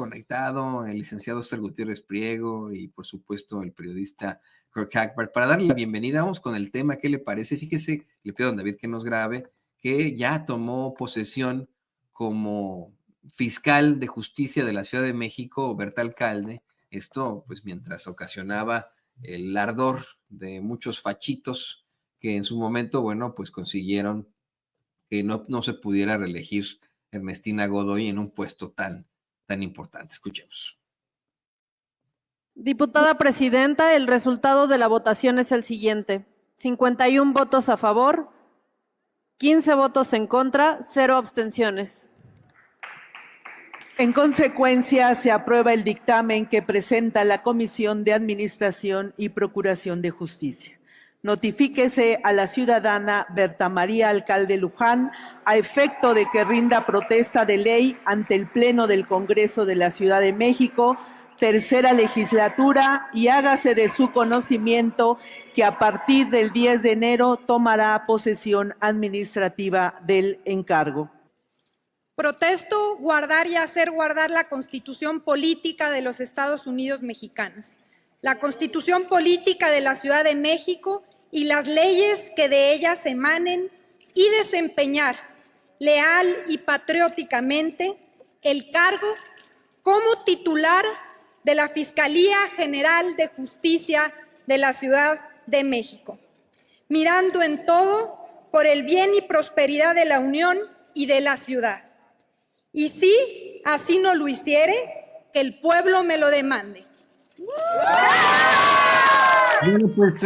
conectado, el licenciado César Gutiérrez Priego y por supuesto el periodista Kirk Hagbard. Para darle la bienvenida, vamos con el tema, ¿qué le parece? Fíjese, le pido a don David que nos grabe, que ya tomó posesión como fiscal de justicia de la Ciudad de México, Berta Alcalde. Esto pues mientras ocasionaba el ardor de muchos fachitos que en su momento, bueno, pues consiguieron que no se pudiera reelegir Ernestina Godoy en un puesto tan importante. Escuchemos. Diputada presidenta, el resultado de la votación es el siguiente: 51 votos a favor, 15 votos en contra, 0 abstenciones. En consecuencia, se aprueba el dictamen que presenta la Comisión de Administración y Procuración de Justicia. Notifíquese a la ciudadana Berta María Alcalde Luján a efecto de que rinda protesta de ley ante el Pleno del Congreso de la Ciudad de México, tercera legislatura, y hágase de su conocimiento que a partir del 10 de enero tomará posesión administrativa del encargo. Protesto guardar y hacer guardar la Constitución Política de los Estados Unidos Mexicanos, la Constitución Política de la Ciudad de México y las leyes que de ellas emanen, y desempeñar leal y patrióticamente el cargo como titular de la Fiscalía General de Justicia de la Ciudad de México, mirando en todo por el bien y prosperidad de la Unión y de la ciudad. Y si así no lo hiciere, que el pueblo me lo demande. Bueno, pues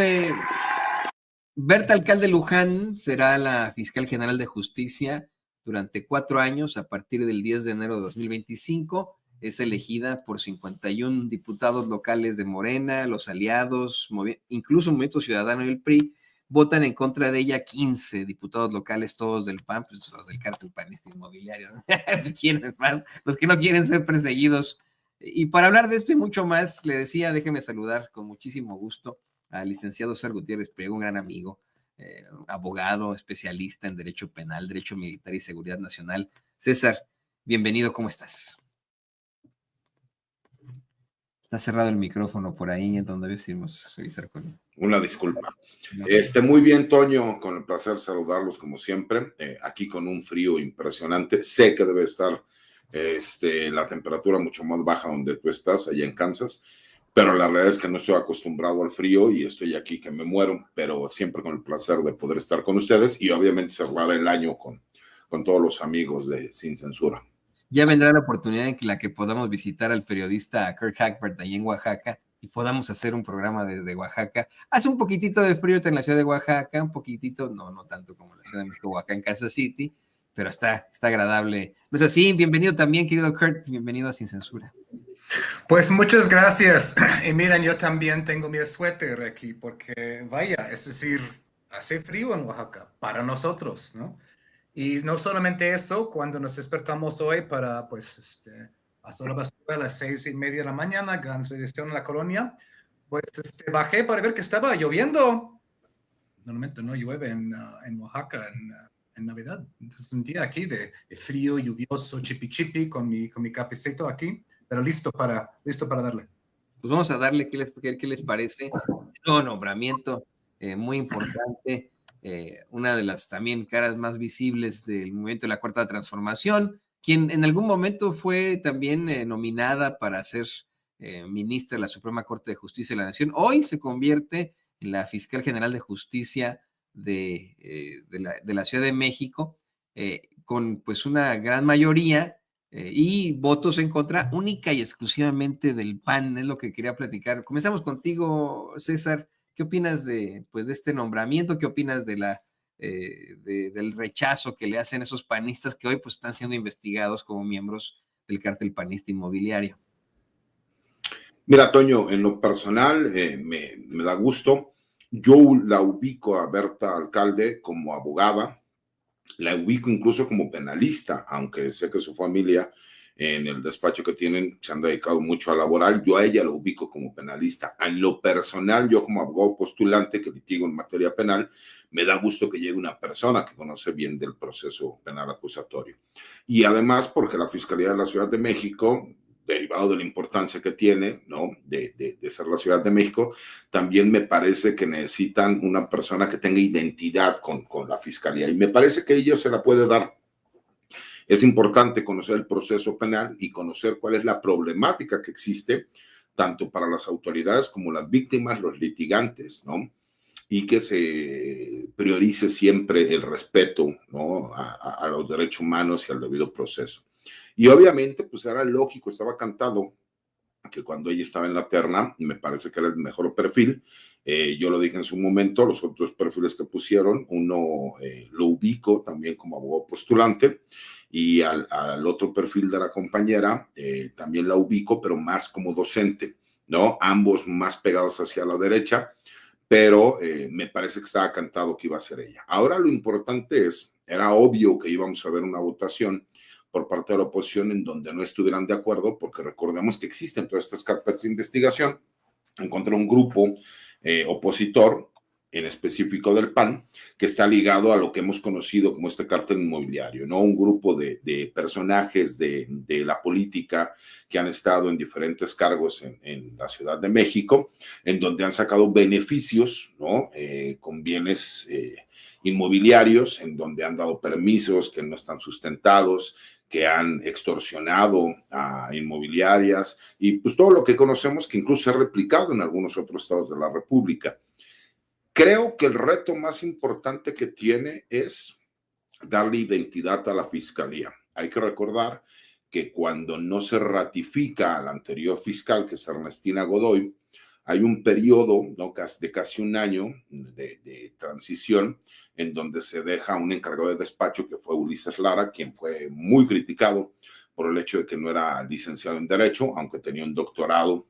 Berta Alcalde Luján será la fiscal general de justicia durante 4 años a partir del 10 de enero de 2025. Es elegida por 51 diputados locales de Morena, los aliados, incluso Movimiento Ciudadano y el PRI. Votan en contra de ella 15 diputados locales, todos del PAN, pues los del cártel panista inmobiliario, ¿no? Pues quiénes más, los que no quieren ser perseguidos. Y para hablar de esto y mucho más, le decía, déjeme saludar con muchísimo gusto al licenciado César Gutiérrez Priego, un gran amigo, abogado, especialista en Derecho Penal, Derecho Militar y Seguridad Nacional. César, bienvenido, ¿cómo estás? Está cerrado el micrófono por ahí, en donde decimos revisar con... Una disculpa. Muy bien, Toño, con el placer saludarlos como siempre, aquí con un frío impresionante. Sé que debe estar la temperatura mucho más baja donde tú estás, allá en Kansas, pero la realidad es que no estoy acostumbrado al frío y estoy aquí que me muero, pero siempre con el placer de poder estar con ustedes y obviamente cerrar el año con todos los amigos de Sin Censura. Ya vendrá la oportunidad en la que podamos visitar al periodista Kirk Hagbard ahí en Oaxaca y podamos hacer un programa desde Oaxaca. Hace un poquitito de frío en la ciudad de Oaxaca, un poquitito, no tanto como la ciudad de México o acá en Kansas City, pero está agradable. ¿No es así? Bienvenido también, querido Kirk, bienvenido a Sin Censura. Pues muchas gracias. Y miren, yo también tengo mi suéter aquí porque, vaya, es decir, hace frío en Oaxaca para nosotros, ¿no? Y no solamente eso, cuando nos despertamos hoy para, pues, pasó la basura a las 6:30 de la mañana, gran tradición en la colonia, pues, bajé para ver que estaba lloviendo. Normalmente no llueve en Oaxaca en Navidad. Entonces, un día aquí de frío, lluvioso, chipi con mi cafecito aquí, pero listo para darle. Pues vamos a darle qué les parece. Un nombramiento muy importante. Una de las también caras más visibles del movimiento de la Cuarta Transformación, quien en algún momento fue también nominada para ser ministra de la Suprema Corte de Justicia de la Nación. Hoy se convierte en la fiscal general de justicia de la Ciudad de México, con pues una gran mayoría y votos en contra única y exclusivamente del PAN. Es lo que quería platicar. Comenzamos contigo, César. ¿Qué opinas de este nombramiento? ¿Qué opinas del rechazo que le hacen esos panistas que hoy pues están siendo investigados como miembros del cártel panista inmobiliario? Mira, Toño, en lo personal me da gusto. Yo la ubico a Berta Alcalde como abogada, la ubico incluso como penalista, aunque sé que su familia en el despacho que tienen se han dedicado mucho a laboral. Yo a ella lo ubico como penalista. En lo personal, yo como abogado postulante que litigo en materia penal, me da gusto que llegue una persona que conoce bien del proceso penal acusatorio. Y además porque la Fiscalía de la Ciudad de México, derivado de la importancia que tiene, ¿no? De ser la Ciudad de México, también me parece que necesitan una persona que tenga identidad con la Fiscalía, y me parece que ella se la puede dar. Es importante conocer el proceso penal y conocer cuál es la problemática que existe, tanto para las autoridades como las víctimas, los litigantes, ¿no? Y que se priorice siempre el respeto, ¿no? a los derechos humanos y al debido proceso. Y obviamente, pues era lógico, estaba cantado que cuando ella estaba en la terna, me parece que era el mejor perfil. Yo lo dije en su momento, los otros perfiles que pusieron, uno lo ubico también como abogado postulante, y al otro perfil de la compañera también la ubico, pero más como docente, ¿no? Ambos más pegados hacia la derecha, pero me parece que estaba cantado que iba a ser ella. Ahora lo importante era obvio que íbamos a ver una votación por parte de la oposición en donde no estuvieran de acuerdo, porque recordemos que existen todas estas carpetas de investigación en contra de un grupo opositor, en específico del PAN, que está ligado a lo que hemos conocido como este cártel inmobiliario, ¿no? Un grupo de personajes de la política que han estado en diferentes cargos en la Ciudad de México, en donde han sacado beneficios, ¿no? Con bienes inmobiliarios, en donde han dado permisos que no están sustentados, que han extorsionado a inmobiliarias, y pues todo lo que conocemos, que incluso se ha replicado en algunos otros estados de la República. Creo que el reto más importante que tiene es darle identidad a la Fiscalía. Hay que recordar que cuando no se ratifica al anterior fiscal, que es Ernestina Godoy, hay un periodo, ¿no?, de casi un año de transición, en donde se deja un encargado de despacho, que fue Ulises Lara, quien fue muy criticado por el hecho de que no era licenciado en Derecho, aunque tenía un doctorado,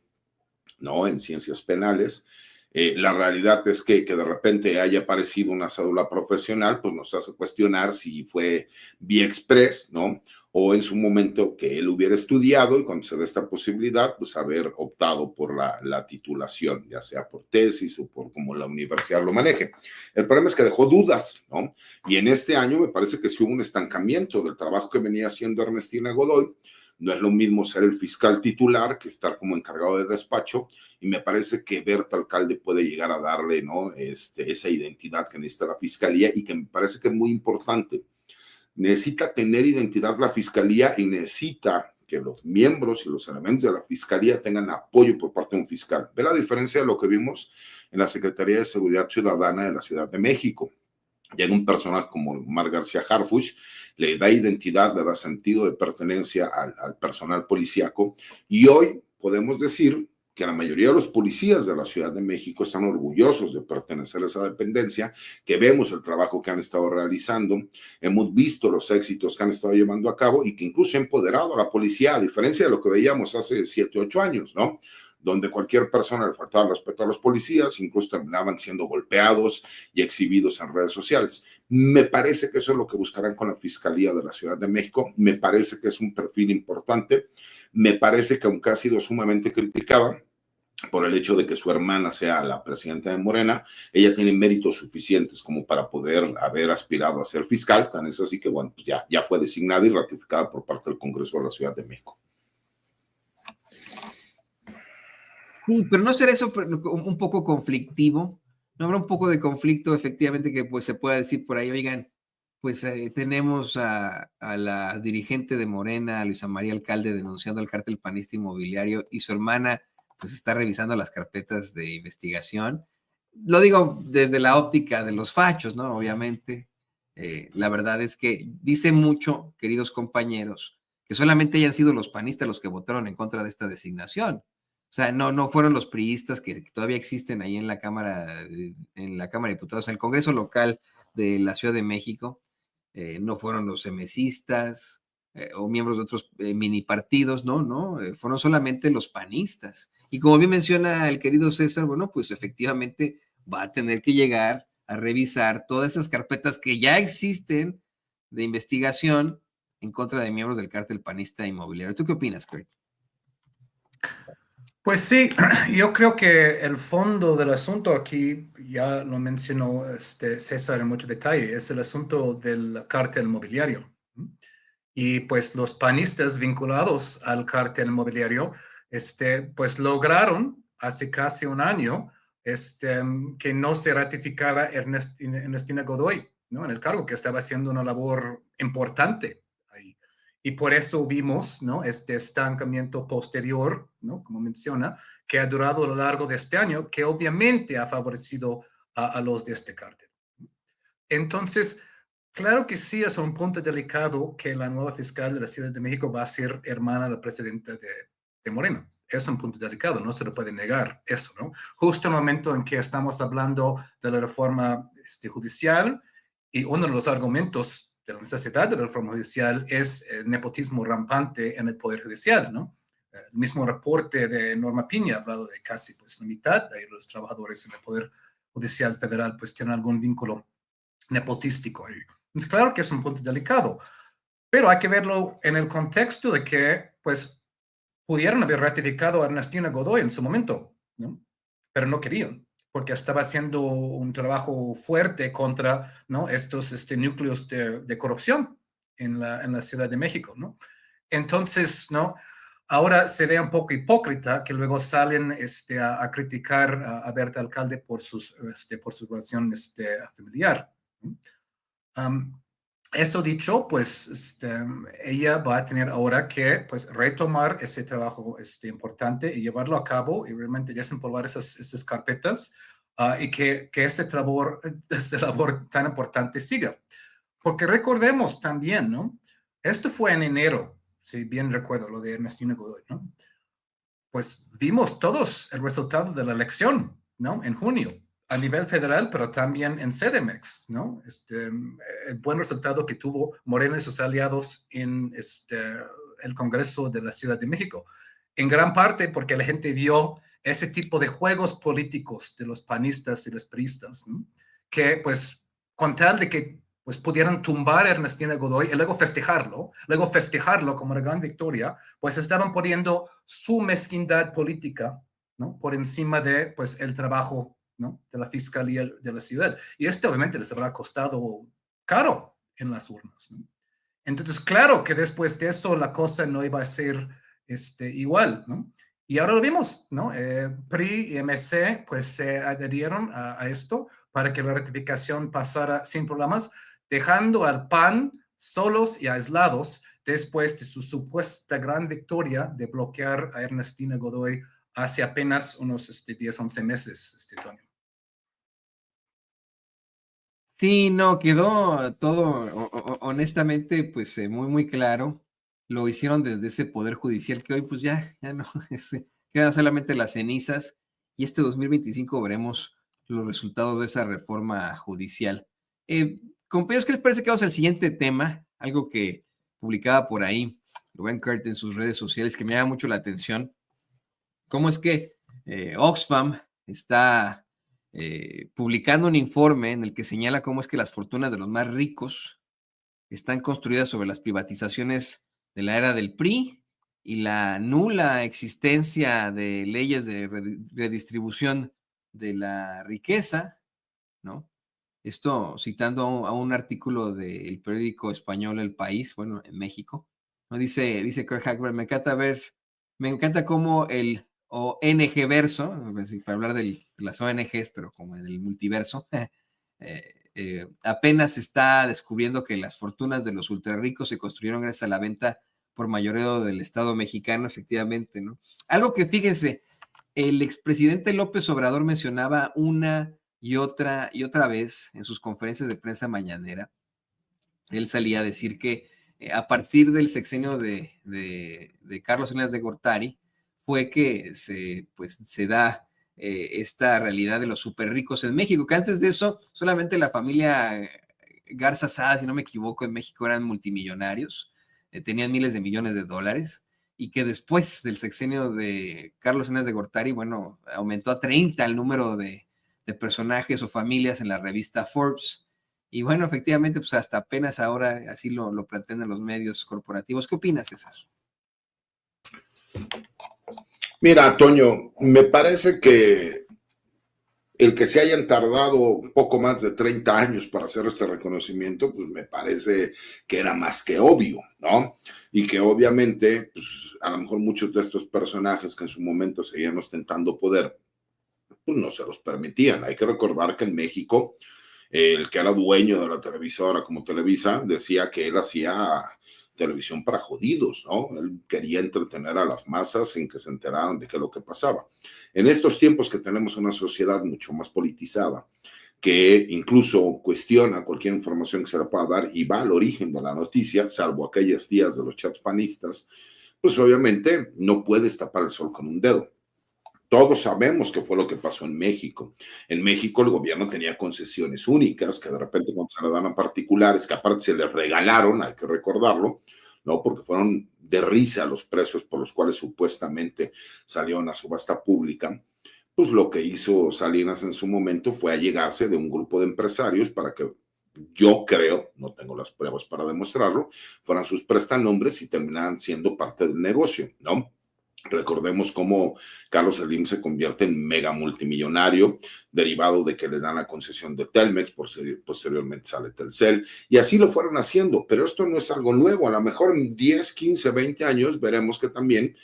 ¿no?, en Ciencias Penales. La realidad es que de repente haya aparecido una cédula profesional, pues nos hace cuestionar si fue vía express, ¿no? O en su momento que él hubiera estudiado, y cuando se dé esta posibilidad, pues haber optado por la titulación, ya sea por tesis o por como la universidad lo maneje. El problema es que dejó dudas, ¿no? Y en este año me parece que sí hubo un estancamiento del trabajo que venía haciendo Ernestina Godoy. No es lo mismo ser el fiscal titular que estar como encargado de despacho, y me parece que Berta Alcalde puede llegar a darle, ¿no?, esa identidad que necesita la Fiscalía, y que me parece que es muy importante. Necesita tener identidad la Fiscalía, y necesita que los miembros y los elementos de la Fiscalía tengan apoyo por parte de un fiscal. Ve la diferencia de lo que vimos en la Secretaría de Seguridad Ciudadana de la Ciudad de México. Ya en un personaje como Omar García Harfuch le da identidad, le da sentido de pertenencia al personal policíaco, y hoy podemos decir que la mayoría de los policías de la Ciudad de México están orgullosos de pertenecer a esa dependencia, que vemos el trabajo que han estado realizando, hemos visto los éxitos que han estado llevando a cabo, y que incluso ha empoderado a la policía, a diferencia de lo que veíamos hace 7, 8 años, ¿no?, donde cualquier persona le faltaba respeto a los policías, incluso terminaban siendo golpeados y exhibidos en redes sociales. Me parece que eso es lo que buscarán con la Fiscalía de la Ciudad de México. Me parece que es un perfil importante. Me parece que, aunque ha sido sumamente criticada por el hecho de que su hermana sea la presidenta de Morena, ella tiene méritos suficientes como para poder haber aspirado a ser fiscal. Tan es así que, bueno, pues ya fue designada y ratificada por parte del Congreso de la Ciudad de México. Sí, pero ¿no será eso un poco conflictivo? ¿No habrá un poco de conflicto, efectivamente, que pues se pueda decir por ahí, oigan, pues tenemos a la dirigente de Morena, Luisa María Alcalde, denunciando al cártel panista inmobiliario, y su hermana pues está revisando las carpetas de investigación? Lo digo desde la óptica de los fachos, ¿no? Obviamente, la verdad es que dice mucho, queridos compañeros, que solamente hayan sido los panistas los que votaron en contra de esta designación. O sea, no fueron los priistas que todavía existen ahí en la Cámara de Diputados, en el Congreso local de la Ciudad de México, no fueron los emesistas o miembros de otros mini partidos, no, fueron solamente los panistas. Y como bien menciona el querido César, bueno, pues efectivamente va a tener que llegar a revisar todas esas carpetas que ya existen de investigación en contra de miembros del cártel panista inmobiliario. ¿Tú qué opinas, Craig? Pues sí, yo creo que el fondo del asunto aquí, ya lo mencionó César en mucho detalle, es el asunto del cártel inmobiliario. Y pues los panistas vinculados al cártel inmobiliario, pues lograron hace casi un año que no se ratificara Ernestina Godoy, ¿no? En el cargo, que estaba haciendo una labor importante ahí. Y por eso vimos, ¿no? Este estancamiento posterior, ¿no? Como menciona, que ha durado a lo largo de este año, que obviamente ha favorecido a los de este cártel. Entonces, claro que sí es un punto delicado que la nueva fiscal de la Ciudad de México va a ser hermana de la presidenta de Morena. Es un punto delicado, no se le puede negar eso, ¿no? Justo en el momento en que estamos hablando de la reforma judicial, y uno de los argumentos de la necesidad de la reforma judicial es el nepotismo rampante en el Poder Judicial, ¿no? El mismo reporte de Norma Piña ha hablado de casi pues, la mitad de los trabajadores en el Poder Judicial Federal pues tienen algún vínculo nepotístico. Es claro que es un punto delicado, pero hay que verlo en el contexto de que, pues, pudieron haber ratificado a Ernestina Godoy en su momento, ¿no? Pero no querían, porque estaba haciendo un trabajo fuerte contra, ¿no? estos núcleos de corrupción en la Ciudad de México, ¿no? Entonces, ¿no? Ahora se ve un poco hipócrita que luego salen a criticar a Berta Alcalde por su relación familiar. Eso dicho, pues ella va a tener ahora que pues, retomar ese trabajo importante y llevarlo a cabo y realmente desempolvar esas carpetas y que este labor tan importante siga. Porque recordemos también, ¿no? Esto fue en enero, si bien recuerdo, lo de Ernestina Godoy, ¿no? Pues vimos todos el resultado de la elección, ¿no? En junio, a nivel federal, pero también en CDMX, ¿no? El buen resultado que tuvo Morena y sus aliados en el Congreso de la Ciudad de México. En gran parte porque la gente vio ese tipo de juegos políticos de los panistas y los priistas, ¿no? Que pues con tal de que pues pudieran tumbar a Ernestina Godoy y luego festejarlo como una gran victoria, pues estaban poniendo su mezquindad política, ¿no? Por encima de pues el trabajo, ¿no? De la fiscalía de la ciudad. Y obviamente les habrá costado caro en las urnas, ¿no? Entonces, claro que después de eso la cosa no iba a ser igual, ¿no? Y ahora lo vimos, ¿no? PRI y MC pues se adherieron a esto para que la ratificación pasara sin problemas, dejando al PAN solos y aislados después de su supuesta gran victoria de bloquear a Ernestina Godoy hace apenas unos 10, 11 meses, Toño. Sí, no, quedó todo, honestamente, pues muy, muy claro. Lo hicieron desde ese Poder Judicial que hoy pues ya no, quedan solamente las cenizas y este 2025 veremos los resultados de esa reforma judicial. Compañeros, ¿qué les parece que vamos al siguiente tema? Algo que publicaba por ahí Rubén Kurt en sus redes sociales que me llama mucho la atención. ¿Cómo es que Oxfam está publicando un informe en el que señala cómo es que las fortunas de los más ricos están construidas sobre las privatizaciones de la era del PRI y la nula existencia de leyes de redistribución de la riqueza, ¿no? Esto citando a un artículo del periódico español El País, bueno, en México, ¿no? Dice Kurt Hackberg, me encanta cómo el ONG verso, para hablar de las ONGs, pero como en el multiverso, apenas está descubriendo que las fortunas de los ultrarricos se construyeron gracias a la venta por mayoreo del Estado mexicano, efectivamente, ¿no? Algo que, fíjense, el expresidente López Obrador mencionaba una y otra vez en sus conferencias de prensa mañanera. Él salía a decir que a partir del sexenio de Carlos Salinas de Gortari fue que se da esta realidad de los súper ricos en México, que antes de eso solamente la familia Garza Sada, si no me equivoco, en México eran multimillonarios, tenían miles de millones de dólares, y que después del sexenio de Carlos Salinas de Gortari, bueno, aumentó a 30 el número de personajes o familias en la revista Forbes. Y bueno, efectivamente, pues hasta apenas ahora así lo plantean en los medios corporativos. ¿Qué opinas, César? Mira, Toño, me parece que el que se hayan tardado poco más de 30 años para hacer este reconocimiento, pues me parece que era más que obvio, ¿no? Y que obviamente, pues a lo mejor muchos de estos personajes que en su momento seguían ostentando poder, pues no se los permitían. Hay que recordar que en México, el que era dueño de la televisora como Televisa, decía que él hacía televisión para jodidos, ¿no? Él quería entretener a las masas sin que se enteraran de qué es lo que pasaba. En estos tiempos que tenemos una sociedad mucho más politizada, que incluso cuestiona cualquier información que se le pueda dar y va al origen de la noticia, salvo aquellas tías de los chats panistas, pues obviamente no puedes tapar el sol con un dedo. Todos sabemos qué fue lo que pasó en México. En México el gobierno tenía concesiones únicas que de repente cuando se le dan a particulares, que aparte se les regalaron, hay que recordarlo, ¿no? Porque fueron de risa los precios por los cuales supuestamente salió una subasta pública. Pues lo que hizo Salinas en su momento fue allegarse de un grupo de empresarios para que, yo creo, no tengo las pruebas para demostrarlo, fueran sus prestanombres y terminaran siendo parte del negocio, ¿no? Recordemos cómo Carlos Slim se convierte en mega multimillonario, derivado de que le dan la concesión de Telmex, posteriormente sale Telcel, y así lo fueron haciendo, pero esto no es algo nuevo. A lo mejor en 10, 15, 20 años veremos que también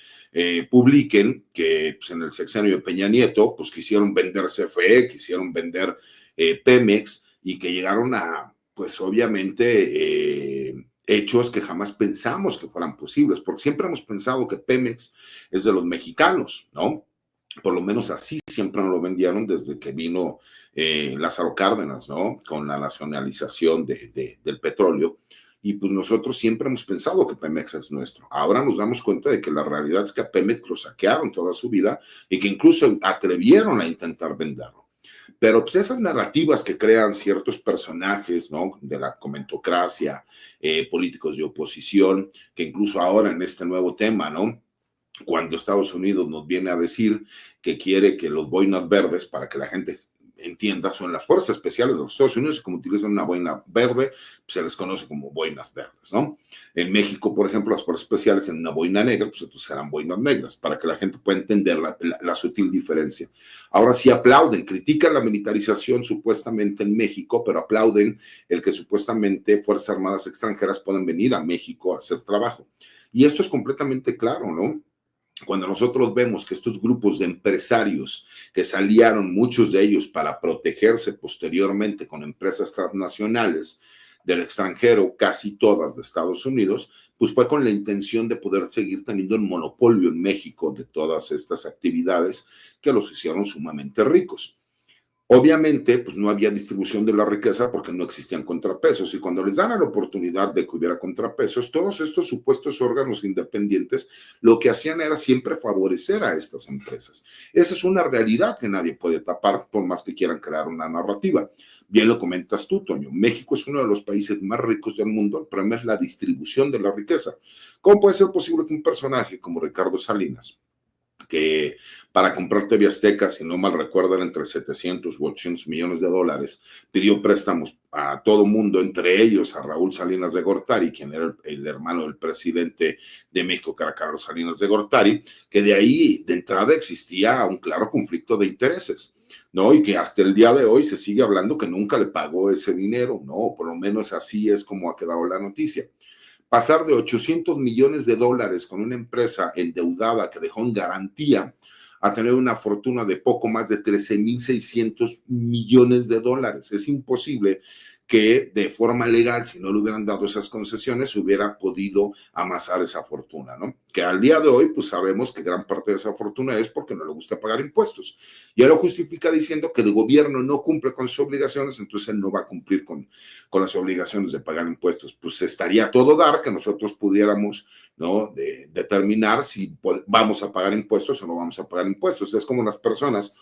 publiquen que pues, en el sexenio de Peña Nieto, pues quisieron vender CFE, quisieron vender Pemex, y que llegaron a, pues obviamente, hechos que jamás pensamos que fueran posibles, porque siempre hemos pensado que Pemex es de los mexicanos, ¿no? Por lo menos así siempre nos lo vendieron desde que vino Lázaro Cárdenas, ¿no? Con la nacionalización del petróleo. Y pues nosotros siempre hemos pensado que Pemex es nuestro. Ahora nos damos cuenta de que la realidad es que a Pemex lo saquearon toda su vida y que incluso atrevieron a intentar venderlo. Pero pues esas narrativas que crean ciertos personajes, ¿no? De la comentocracia, políticos de oposición, que incluso ahora en este nuevo tema, ¿no? Cuando Estados Unidos nos viene a decir que quiere que los boinas verdes, para que la gente entienda, son las fuerzas especiales de los Estados Unidos, y como utilizan una boina verde, pues se les conoce como boinas verdes, ¿no? En México, por ejemplo, las fuerzas especiales en una boina negra, pues entonces serán boinas negras, para que la gente pueda entender la sutil diferencia. Ahora sí aplauden, critican la militarización supuestamente en México, pero aplauden el que supuestamente Fuerzas Armadas extranjeras puedan venir a México a hacer trabajo. Y esto es completamente claro, ¿no? Cuando nosotros vemos que estos grupos de empresarios que se aliaron, muchos de ellos para protegerse posteriormente con empresas transnacionales del extranjero, casi todas de Estados Unidos, pues fue con la intención de poder seguir teniendo el monopolio en México de todas estas actividades que los hicieron sumamente ricos. Obviamente, pues no había distribución de la riqueza porque no existían contrapesos, y cuando les dan la oportunidad de que hubiera contrapesos, todos estos supuestos órganos independientes lo que hacían era siempre favorecer a estas empresas. Esa es una realidad que nadie puede tapar por más que quieran crear una narrativa. Bien lo comentas tú, Toño, México es uno de los países más ricos del mundo, el problema es la distribución de la riqueza. ¿Cómo puede ser posible que un personaje como Ricardo Salinas, que para comprar TV Azteca, si no mal recuerdan, entre 700 u 800 millones de dólares, pidió préstamos a todo mundo, entre ellos a Raúl Salinas de Gortari, quien era el hermano del presidente de México, que era Carlos Salinas de Gortari, que de ahí, de entrada, existía un claro conflicto de intereses, ¿no? Y que hasta el día de hoy se sigue hablando que nunca le pagó ese dinero, ¿no? Por lo menos así es como ha quedado la noticia. Pasar de 800 millones de dólares con una empresa endeudada que dejó en garantía a tener una fortuna de poco más de 13.600 millones de dólares. Es imposible que de forma legal, si no le hubieran dado esas concesiones, hubiera podido amasar esa fortuna, ¿no? Que al día de hoy, pues sabemos que gran parte de esa fortuna es porque no le gusta pagar impuestos. Y él lo justifica diciendo que el gobierno no cumple con sus obligaciones, entonces él no va a cumplir con las obligaciones de pagar impuestos. Pues estaría a todo dar que nosotros pudiéramos, ¿no? Determinar si vamos a pagar impuestos o no vamos a pagar impuestos. Es como las personas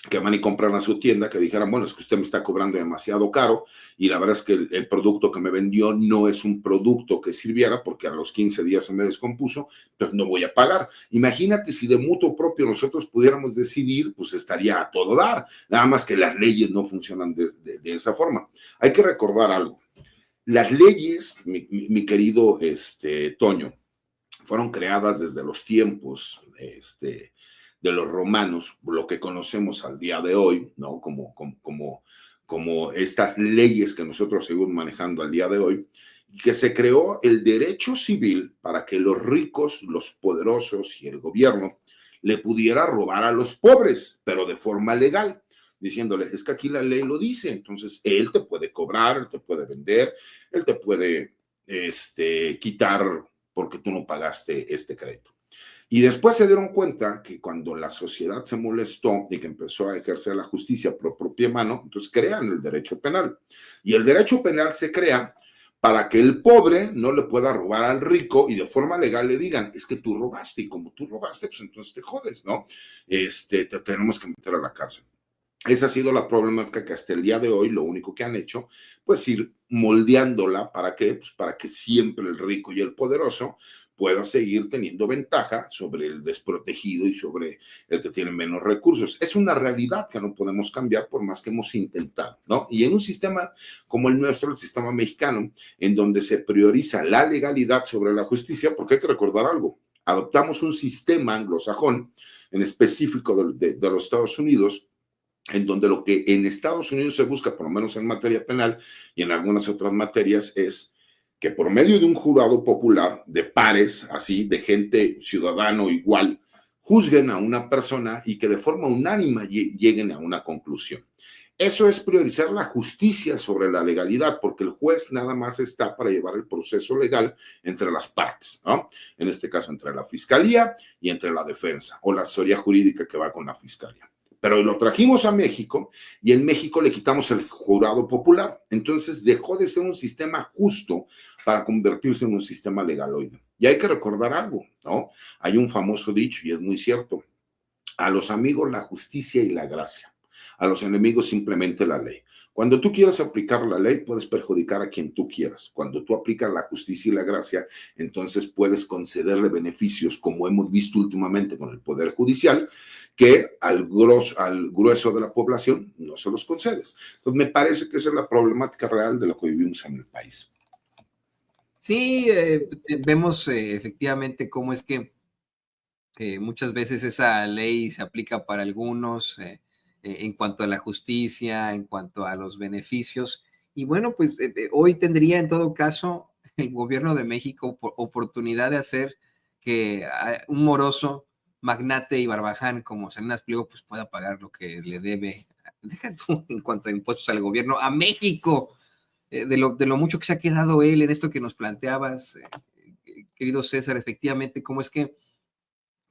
que van y compran a su tienda, que dijeran, bueno, es que usted me está cobrando demasiado caro y la verdad es que el producto que me vendió no es un producto que sirviera porque a los 15 días se me descompuso, pues no voy a pagar. Imagínate si de mutuo propio nosotros pudiéramos decidir, pues estaría a todo dar, nada más que las leyes no funcionan de esa forma. Hay que recordar algo, las leyes, mi querido Toño, fueron creadas desde los tiempos de los romanos, lo que conocemos al día de hoy, ¿no? Como estas leyes que nosotros seguimos manejando al día de hoy, que se creó el derecho civil para que los ricos, los poderosos y el gobierno le pudiera robar a los pobres, pero de forma legal, diciéndole, es que aquí la ley lo dice, entonces él te puede cobrar, él te puede vender, él te puede quitar porque tú no pagaste este crédito. Y después se dieron cuenta que cuando la sociedad se molestó y que empezó a ejercer la justicia por propia mano, entonces crean el derecho penal. Y el derecho penal se crea para que el pobre no le pueda robar al rico y de forma legal le digan, es que tú robaste y como tú robaste, pues entonces te jodes, ¿no? Te tenemos que meter a la cárcel. Esa ha sido la problemática que hasta el día de hoy lo único que han hecho, pues ir moldeándola, ¿para qué? Pues para que siempre el rico y el poderoso pueda seguir teniendo ventaja sobre el desprotegido y sobre el que tiene menos recursos. Es una realidad que no podemos cambiar por más que hemos intentado, ¿no? Y en un sistema como el nuestro, el sistema mexicano, en donde se prioriza la legalidad sobre la justicia, porque hay que recordar algo, adoptamos un sistema anglosajón, en específico de los Estados Unidos, en donde lo que en Estados Unidos se busca, por lo menos en materia penal y en algunas otras materias, es que por medio de un jurado popular, de pares, así, de gente ciudadano igual, juzguen a una persona y que de forma unánime lleguen a una conclusión. Eso es priorizar la justicia sobre la legalidad, porque el juez nada más está para llevar el proceso legal entre las partes, ¿no? En este caso, entre la fiscalía y entre la defensa, o la asesoría jurídica que va con la fiscalía. Pero lo trajimos a México y en México le quitamos el jurado popular. Entonces dejó de ser un sistema justo para convertirse en un sistema legaloide. Y hay que recordar algo, ¿no? Hay un famoso dicho y es muy cierto. A los amigos la justicia y la gracia. A los enemigos simplemente la ley. Cuando tú quieras aplicar la ley, puedes perjudicar a quien tú quieras. Cuando tú aplicas la justicia y la gracia, entonces puedes concederle beneficios, como hemos visto últimamente con el Poder Judicial, que al grueso de la población no se los concedes. Entonces, me parece que esa es la problemática real de lo que vivimos en el país. Sí, vemos efectivamente cómo es que muchas veces esa ley se aplica para algunos en cuanto a la justicia, en cuanto a los beneficios. Y bueno, pues hoy tendría en todo caso el gobierno de México oportunidad de hacer que un moroso magnate y barbaján como Salinas Pliego pues pueda pagar lo que le debe, deja tú en cuanto a impuestos al gobierno, a México, de lo mucho que se ha quedado él en esto que nos planteabas, querido César, efectivamente, cómo es que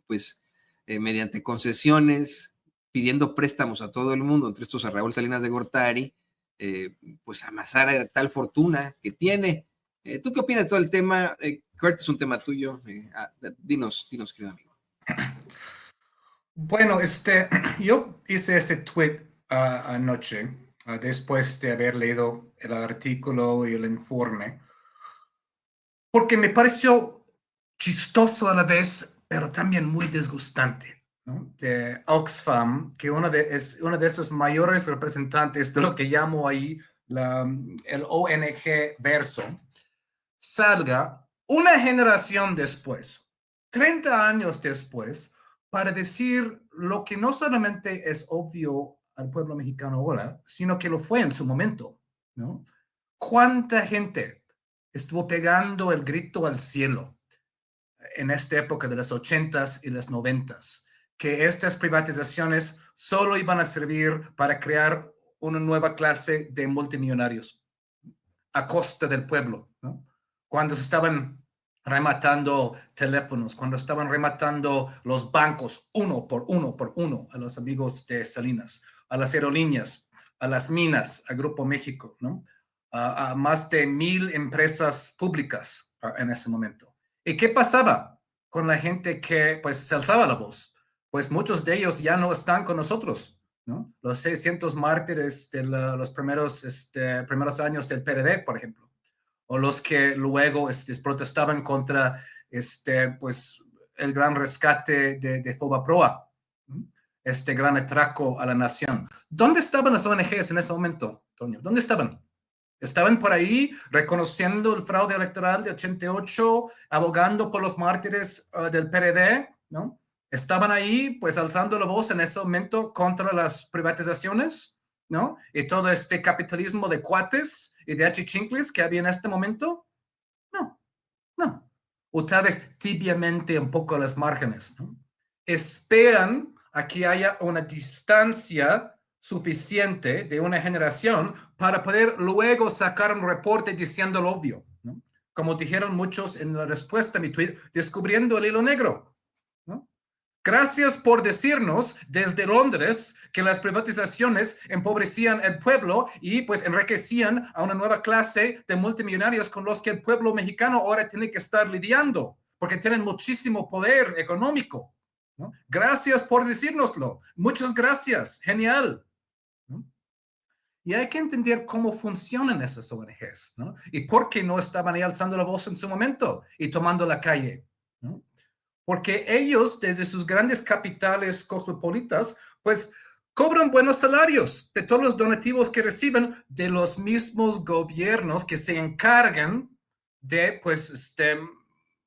pues mediante concesiones, pidiendo préstamos a todo el mundo, entre estos a Raúl Salinas de Gortari, pues amasar tal fortuna que tiene. ¿Tú qué opinas de todo el tema? Kurt, es un tema tuyo. Dinos, querido amigo. Bueno, yo hice ese tweet anoche, después de haber leído el artículo y el informe, porque me pareció chistoso a la vez, pero también muy disgustante, ¿no? De Oxfam, que es uno de esos mayores representantes de lo que llamo ahí el ONG verso, salga una generación después, 30 años después, para decir lo que no solamente es obvio al pueblo mexicano ahora, sino que lo fue en su momento, ¿no? ¿Cuánta gente estuvo pegando el grito al cielo en esta época de los 80s y los 90s? Que estas privatizaciones solo iban a servir para crear una nueva clase de multimillonarios a costa del pueblo, ¿no? Cuando se estaban rematando teléfonos, cuando estaban rematando los bancos uno por uno a los amigos de Salinas, a las aerolíneas, a las minas, a Grupo México, ¿no? A más de 1,000 empresas públicas en ese momento. ¿Y qué pasaba con la gente que pues se alzaba la voz? Pues muchos de ellos ya no están con nosotros, ¿no? Los 600 mártires de los primeros años del PRD, por ejemplo, o los que luego protestaban contra pues, el gran rescate de Fobaproa, ¿no? Este gran atraco a la nación. ¿Dónde estaban las ONGs en ese momento, Toño? ¿Dónde estaban? Estaban por ahí reconociendo el fraude electoral de 88, abogando por los mártires del PRD, ¿no? Estaban ahí, pues, alzando la voz en ese momento contra las privatizaciones, ¿no? Y todo este capitalismo de cuates y de achichincles que había en este momento. No, no. O tal vez tibiamente un poco a las márgenes, ¿no? Esperan a que haya una distancia suficiente de una generación para poder luego sacar un reporte diciendo lo obvio, ¿no? Como dijeron muchos en la respuesta a mi tweet, descubriendo el hilo negro, ¿no? Gracias por decirnos desde Londres que las privatizaciones empobrecían el pueblo y pues enriquecían a una nueva clase de multimillonarios con los que el pueblo mexicano ahora tiene que estar lidiando, porque tienen muchísimo poder económico, ¿no? Gracias por decírnoslo. Muchas gracias. Genial, ¿no? Y hay que entender cómo funcionan esas ONGs, ¿no? Y por qué no estaban ahí alzando la voz en su momento y tomando la calle, ¿no? Porque ellos, desde sus grandes capitales cosmopolitas, pues cobran buenos salarios de todos los donativos que reciben de los mismos gobiernos que se encargan de, pues,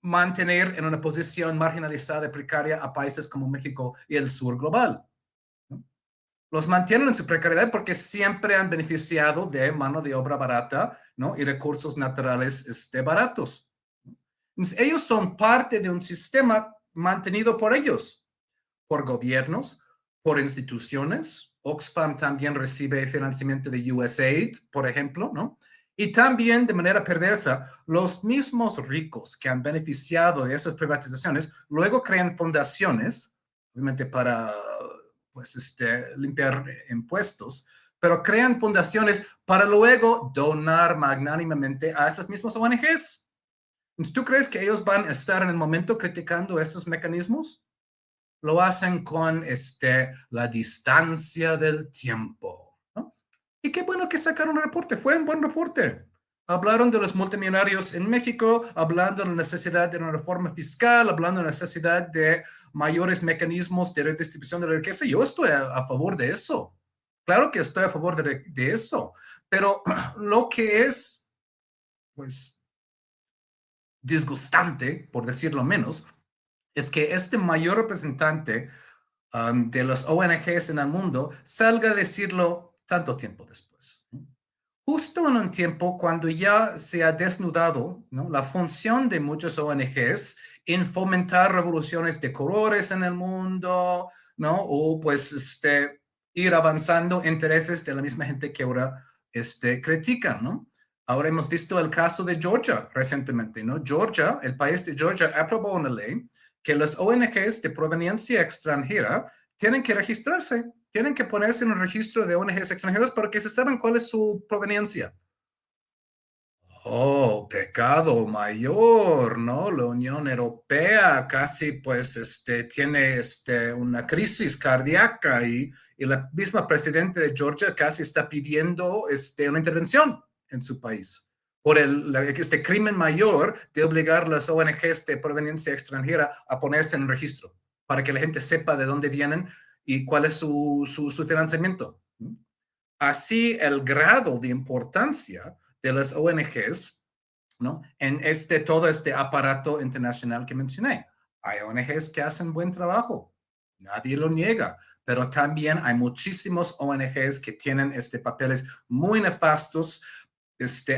mantener en una posición marginalizada y precaria a países como México y el sur global, ¿no? Los mantienen en su precariedad porque siempre han beneficiado de mano de obra barata, ¿no? Y recursos naturales baratos. Entonces, ellos son parte de un sistema mantenido por ellos, por gobiernos, por instituciones. Oxfam también recibe financiamiento de USAID, por ejemplo, ¿no? Y también, de manera perversa, los mismos ricos que han beneficiado de esas privatizaciones luego crean fundaciones, obviamente para, pues, limpiar impuestos, pero crean fundaciones para luego donar magnánimamente a esas mismas ONGs. ¿Tú crees que ellos van a estar en el momento criticando esos mecanismos? Lo hacen con la distancia del tiempo, ¿no? Y qué bueno que sacaron un reporte, fue un buen reporte. Hablaron de los multimillonarios en México, hablando de la necesidad de una reforma fiscal, hablando de la necesidad de mayores mecanismos de redistribución de la riqueza. Yo estoy a favor de eso. Claro que estoy a favor de eso. Pero lo que es, pues, disgustante, por decirlo menos, es que este mayor representante de las ONGs en el mundo salga a decirlo tanto tiempo después, ¿no? Justo en un tiempo cuando ya se ha desnudado, ¿no?, la función de muchas ONGs en fomentar revoluciones de colores en el mundo, ¿no? O pues ir avanzando intereses de la misma gente que ahora critican, ¿no? Ahora hemos visto el caso de Georgia recientemente, ¿no? Georgia, el país de Georgia aprobó una ley que las ONGs de proveniencia extranjera tienen que registrarse, tienen que ponerse en un registro de ONGs extranjeras para que se sepan cuál es su proveniencia. Oh, pecado mayor, ¿no? La Unión Europea casi pues tiene una crisis cardíaca y la misma presidenta de Georgia casi está pidiendo una intervención en su país por este crimen mayor de obligar a las ONGs de proveniencia extranjera a ponerse en el registro para que la gente sepa de dónde vienen y cuál es su financiamiento. Así, el grado de importancia de las ONGs, ¿no?, en todo este aparato internacional que mencioné. Hay ONGs que hacen buen trabajo, nadie lo niega, pero también hay muchísimos ONGs que tienen papeles muy nefastos,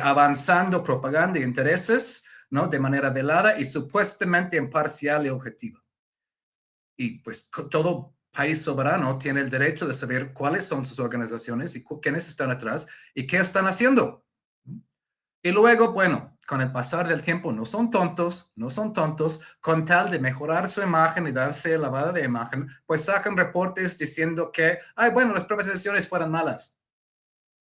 avanzando propaganda e intereses, ¿no?, de manera velada y supuestamente imparcial y objetiva. Y pues todo país soberano tiene el derecho de saber cuáles son sus organizaciones y quiénes están atrás y qué están haciendo. Y luego, bueno, con el pasar del tiempo no son tontos, con tal de mejorar su imagen y darse lavada de imagen, pues sacan reportes diciendo que, ay, bueno, las privatizaciones fueron malas.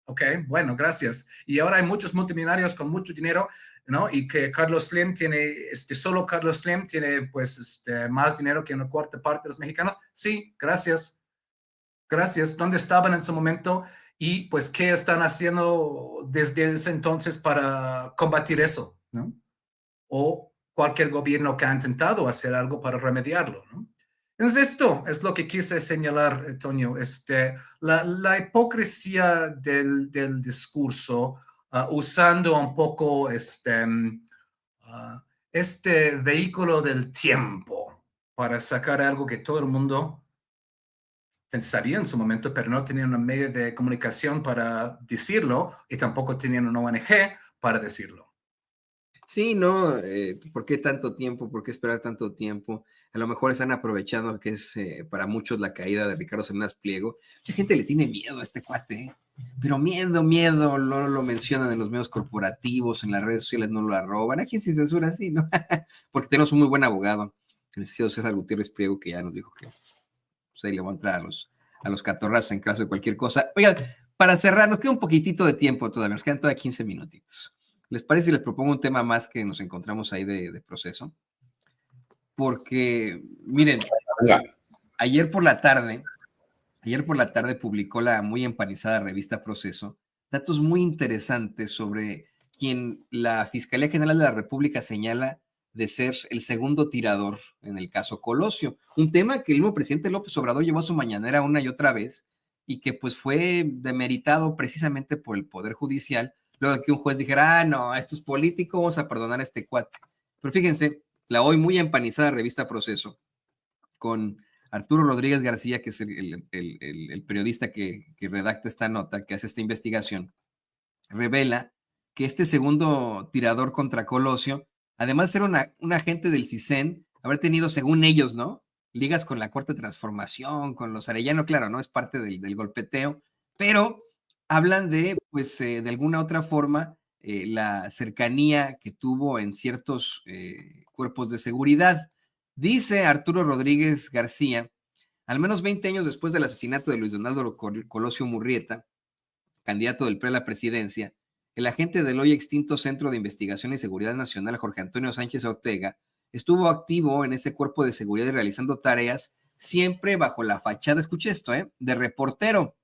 Ok, bueno, gracias. Y ahora hay muchos multimillonarios con mucho dinero, ¿no? Y que Carlos Slim tiene, solo Carlos Slim tiene, pues, más dinero que una cuarta parte de los mexicanos. Sí, gracias. Gracias. ¿Dónde estaban en su momento? Y, pues, ¿qué están haciendo desde ese entonces para combatir eso, ¿no? O cualquier gobierno que ha intentado hacer algo para remediarlo, ¿no? Entonces, esto es lo que quise señalar, Toño, la hipocresía del discurso, usando un poco este vehículo del tiempo, para sacar algo que todo el mundo sabía en su momento, pero no tenían un medio de comunicación para decirlo y tampoco tenían una ONG para decirlo. Sí, no, ¿por qué tanto tiempo? ¿Por qué esperar tanto tiempo? A lo mejor están aprovechando que es para muchos la caída de Ricardo Salinas Pliego. Mucha gente le tiene miedo a este cuate, ¿eh? Pero miedo, no lo mencionan en los medios corporativos, en las redes sociales no lo arroban. Aquí sin censura, sí, ¿no? Porque tenemos un muy buen abogado, el licenciado César Gutiérrez Pliego, que ya nos dijo que pues, ahí le va a entrar a los catorrazos en caso de cualquier cosa. Oigan, para cerrar, nos queda un poquitito de tiempo todavía, nos quedan todavía 15 minutitos. ¿Les parece si les propongo un tema más que nos encontramos ahí de proceso? Porque, miren, ayer por la tarde publicó la muy empanizada revista Proceso datos muy interesantes sobre quien la Fiscalía General de la República señala de ser el segundo tirador en el caso Colosio. Un tema que el mismo presidente López Obrador llevó a su mañanera una y otra vez y que pues fue demeritado precisamente por el Poder Judicial, luego de que un juez dijera, no, esto es político, vamos a perdonar a este cuate. Pero fíjense, la hoy muy empanizada revista Proceso, con Arturo Rodríguez García, que es el periodista que redacta esta nota, que hace esta investigación, revela que este segundo tirador contra Colosio, además de ser un agente del CISEN, haber tenido, según ellos, ¿no?, ligas con la Cuarta Transformación, con los Arellano, claro, ¿no?, es parte del golpeteo, pero hablan de, pues, de alguna otra forma, la cercanía que tuvo en ciertos cuerpos de seguridad. Dice Arturo Rodríguez García, al menos 20 años después del asesinato de Luis Donaldo Colosio Murrieta, candidato del PRI a la presidencia, el agente del hoy extinto Centro de Investigación y Seguridad Nacional, Jorge Antonio Sánchez Ortega, estuvo activo en ese cuerpo de seguridad y realizando tareas siempre bajo la fachada, escuche esto, de reportero.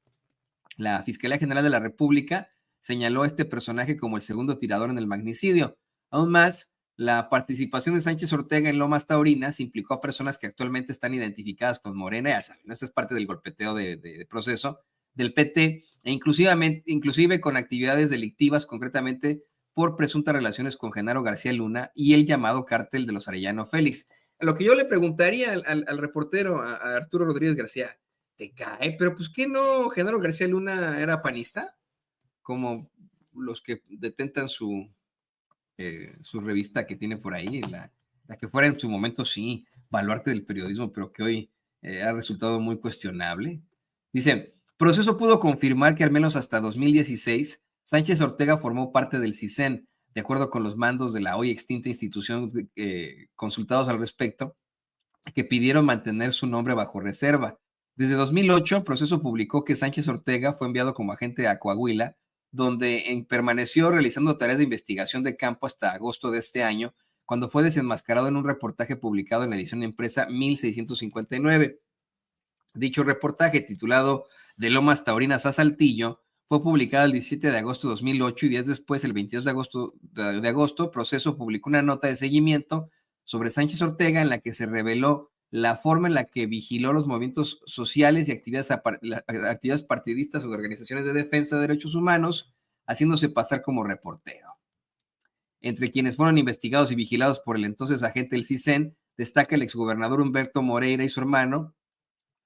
La Fiscalía General de la República señaló a este personaje como el segundo tirador en el magnicidio. Aún más, la participación de Sánchez Ortega en Lomas Taurinas implicó a personas que actualmente están identificadas con Morena, ya saben, esta es parte del golpeteo de Proceso, del PT, e inclusive con actividades delictivas, concretamente por presuntas relaciones con Genaro García Luna y el llamado cártel de los Arellano Félix. A lo que yo le preguntaría al reportero, a Arturo Rodríguez García, ¿te cae? Pero pues, ¿qué no? ¿Genaro García Luna era panista? Como los que detentan su revista que tiene por ahí, la que fuera en su momento, sí, baluarte del periodismo, pero que hoy ha resultado muy cuestionable. Dice, Proceso pudo confirmar que al menos hasta 2016, Sánchez Ortega formó parte del CISEN, de acuerdo con los mandos de la hoy extinta institución consultados al respecto, que pidieron mantener su nombre bajo reserva. Desde 2008, Proceso publicó que Sánchez Ortega fue enviado como agente a Coahuila, donde permaneció realizando tareas de investigación de campo hasta agosto de este año, cuando fue desenmascarado en un reportaje publicado en la edición impresa 1659. Dicho reportaje, titulado De Lomas Taurinas a Saltillo, fue publicado el 17 de agosto de 2008 y días después, el 22 de agosto, Proceso publicó una nota de seguimiento sobre Sánchez Ortega en la que se reveló la forma en la que vigiló los movimientos sociales y actividades partidistas o de organizaciones de defensa de derechos humanos, haciéndose pasar como reportero. Entre quienes fueron investigados y vigilados por el entonces agente del CISEN, destaca el exgobernador Humberto Moreira y su hermano,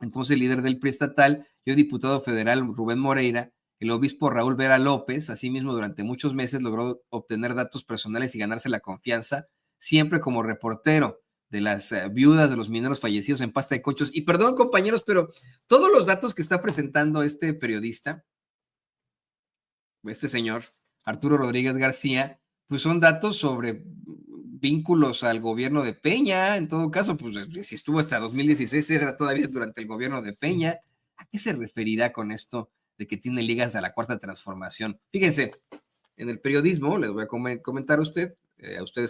entonces líder del PRI estatal, y hoy diputado federal Rubén Moreira. El obispo Raúl Vera López, asimismo, durante muchos meses logró obtener datos personales y ganarse la confianza, siempre como reportero de las viudas de los mineros fallecidos en Pasta de Cochos. Y perdón, compañeros, pero todos los datos que está presentando este periodista, este señor, Arturo Rodríguez García, pues son datos sobre vínculos al gobierno de Peña. En todo caso, pues si estuvo hasta 2016, era todavía durante el gobierno de Peña. ¿A qué se referirá con esto de que tiene ligas a la Cuarta Transformación? Fíjense, en el periodismo, les voy a comentar a ustedes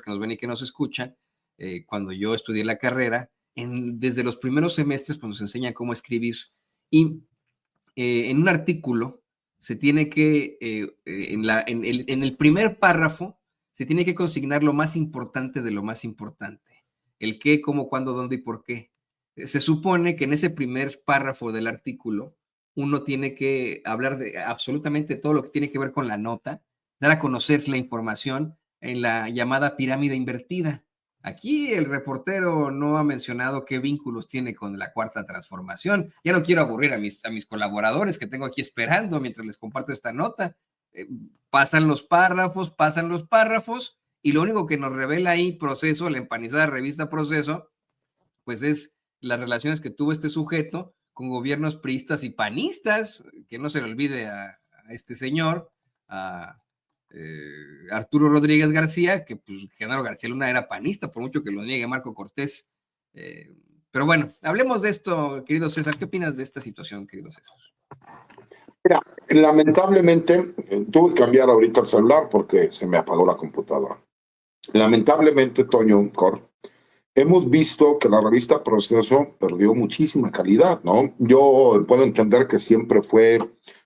que nos ven y que nos escuchan, cuando yo estudié la carrera, desde los primeros semestres pues, nos enseñan cómo escribir, y en un artículo se tiene que, en el primer párrafo, se tiene que consignar lo más importante de lo más importante. El qué, cómo, cuándo, dónde y por qué. Se supone que en ese primer párrafo del artículo uno tiene que hablar de absolutamente todo lo que tiene que ver con la nota, dar a conocer la información en la llamada pirámide invertida. Aquí el reportero no ha mencionado qué vínculos tiene con la Cuarta Transformación. Ya no quiero aburrir a mis colaboradores que tengo aquí esperando mientras les comparto esta nota. Pasan los párrafos, y lo único que nos revela ahí Proceso, la empanizada revista Proceso, pues es las relaciones que tuvo este sujeto con gobiernos priistas y panistas, que no se le olvide a este señor, a Arturo Rodríguez García, que pues Genaro García Luna era panista, por mucho que lo niegue Marco Cortés. Pero bueno, hablemos de esto, querido César. ¿Qué opinas de esta situación, querido César? Mira, lamentablemente, tuve que cambiar ahorita el celular porque se me apagó la computadora. Lamentablemente, Toño, Cor, hemos visto que la revista Proceso perdió muchísima calidad, ¿no? Yo puedo entender que siempre fue,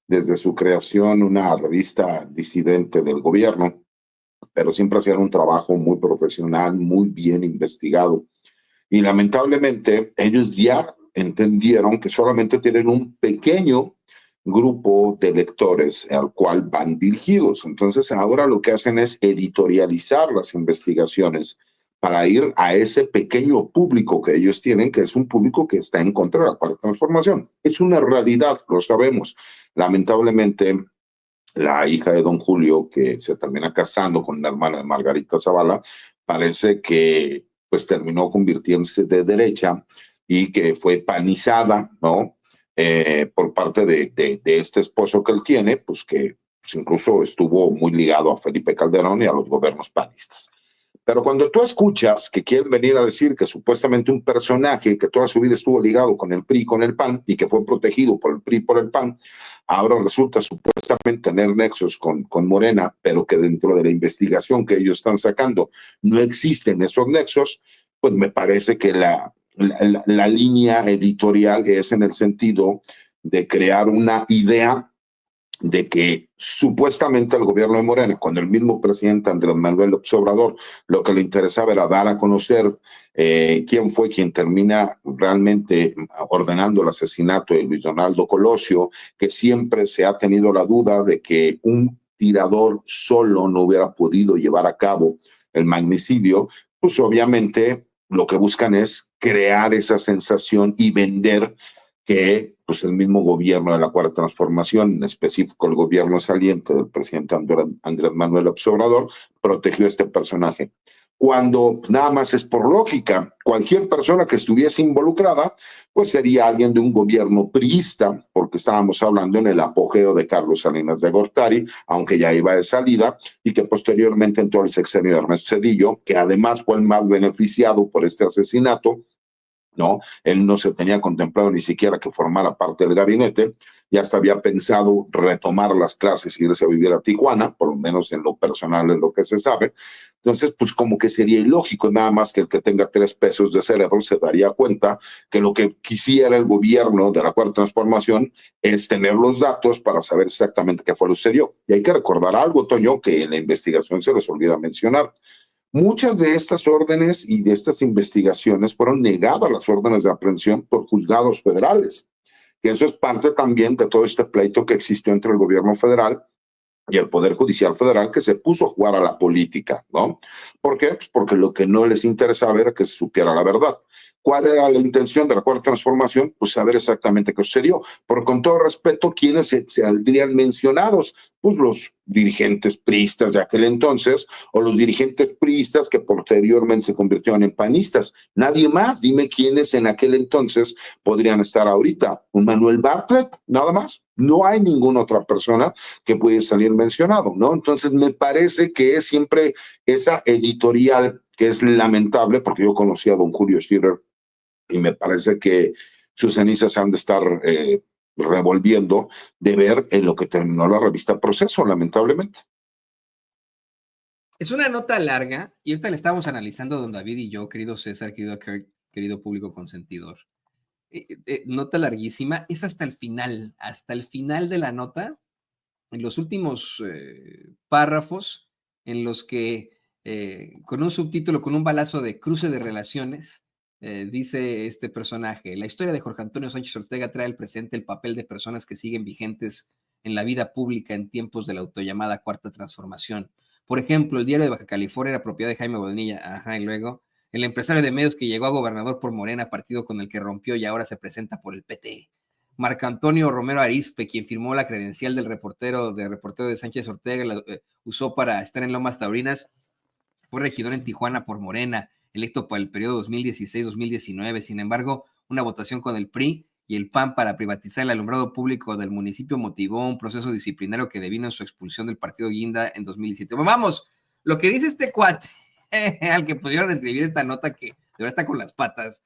desde su creación, una revista disidente del gobierno, pero siempre hacían un trabajo muy profesional, muy bien investigado. Y lamentablemente, ellos ya entendieron que solamente tienen un pequeño grupo de lectores al cual van dirigidos. Entonces, ahora lo que hacen es editorializar las investigaciones para ir a ese pequeño público que ellos tienen, que es un público que está en contra de la Cuarta Transformación. Es una realidad, lo sabemos. Lamentablemente, la hija de don Julio, que se termina casando con una hermana de Margarita Zavala, parece que pues terminó convirtiéndose de derecha y que fue panizada, ¿no? Por parte de este esposo que él tiene, pues que pues incluso estuvo muy ligado a Felipe Calderón y a los gobiernos panistas. Pero cuando tú escuchas que quieren venir a decir que supuestamente un personaje que toda su vida estuvo ligado con el PRI y con el PAN y que fue protegido por el PRI y por el PAN, ahora resulta supuestamente tener nexos con Morena, pero que dentro de la investigación que ellos están sacando no existen esos nexos, pues me parece que la línea editorial es en el sentido de crear una idea de que supuestamente el gobierno de Morena, cuando el mismo presidente Andrés Manuel López Obrador, lo que le interesaba era dar a conocer quién fue quien termina realmente ordenando el asesinato de Luis Donaldo Colosio, que siempre se ha tenido la duda de que un tirador solo no hubiera podido llevar a cabo el magnicidio, pues obviamente lo que buscan es crear esa sensación y vender que pues el mismo gobierno de la Cuarta Transformación, en específico el gobierno saliente del presidente Andrés Manuel López Obrador, protegió a este personaje. Cuando nada más es por lógica, cualquier persona que estuviese involucrada, pues sería alguien de un gobierno priista, porque estábamos hablando en el apogeo de Carlos Salinas de Gortari, aunque ya iba de salida, y que posteriormente entró el sexenio de Ernesto Zedillo, que además fue el más beneficiado por este asesinato, ¿no? Él no se tenía contemplado ni siquiera que formara parte del gabinete, ya hasta había pensado retomar las clases y irse a vivir a Tijuana, por lo menos en lo personal es lo que se sabe. Entonces, pues como que sería ilógico, nada más que el que tenga 3 pesos de cerebro se daría cuenta que lo que quisiera el gobierno de la Cuarta Transformación es tener los datos para saber exactamente qué fue lo que sucedió. Y hay que recordar algo, Toño, que en la investigación se les olvida mencionar. Muchas de estas órdenes y de estas investigaciones fueron negadas las órdenes de aprehensión por juzgados federales, que eso es parte también de todo este pleito que existió entre el gobierno federal y el Poder Judicial Federal, que se puso a jugar a la política, ¿no? ¿Por qué? Pues porque lo que no les interesaba era que se supiera la verdad. ¿Cuál era la intención de la Cuarta Transformación? Pues saber exactamente qué sucedió. Porque con todo respeto, ¿quiénes se saldrían mencionados? Pues los dirigentes priistas de aquel entonces o los dirigentes priistas que posteriormente se convirtieron en panistas. Nadie más. Dime quiénes en aquel entonces podrían estar ahorita. ¿Un Manuel Bartlett? Nada más. No hay ninguna otra persona que pudiera salir mencionado, ¿no? Entonces me parece que es siempre esa editorial que es lamentable, porque yo conocí a don Julio Scherer y me parece que sus cenizas se han de estar revolviendo de ver en lo que terminó la revista Proceso, lamentablemente. Es una nota larga y ahorita la estamos analizando don David y yo, querido César, querido Kirk, querido público consentidor. Nota larguísima, es hasta el final de la nota, en los últimos párrafos, en los que con un subtítulo, con un balazo de cruce de relaciones, dice este personaje: la historia de Jorge Antonio Sánchez Ortega trae al presente el papel de personas que siguen vigentes en la vida pública en tiempos de la autollamada Cuarta Transformación. Por ejemplo, el Diario de Baja California era propiedad de Jaime Bonilla, y luego el empresario de medios que llegó a gobernador por Morena, partido con el que rompió y ahora se presenta por el PT. Marco Antonio Romero Arizpe, quien firmó la credencial del reportero de Sánchez Ortega, la usó para estar en Lomas Taurinas, fue regidor en Tijuana por Morena, electo para el periodo 2016-2019. Sin embargo, una votación con el PRI y el PAN para privatizar el alumbrado público del municipio motivó un proceso disciplinario que devino en su expulsión del partido Guinda en 2017. Bueno, vamos, lo que dice este cuate, al que pudieron escribir esta nota que de verdad está con las patas,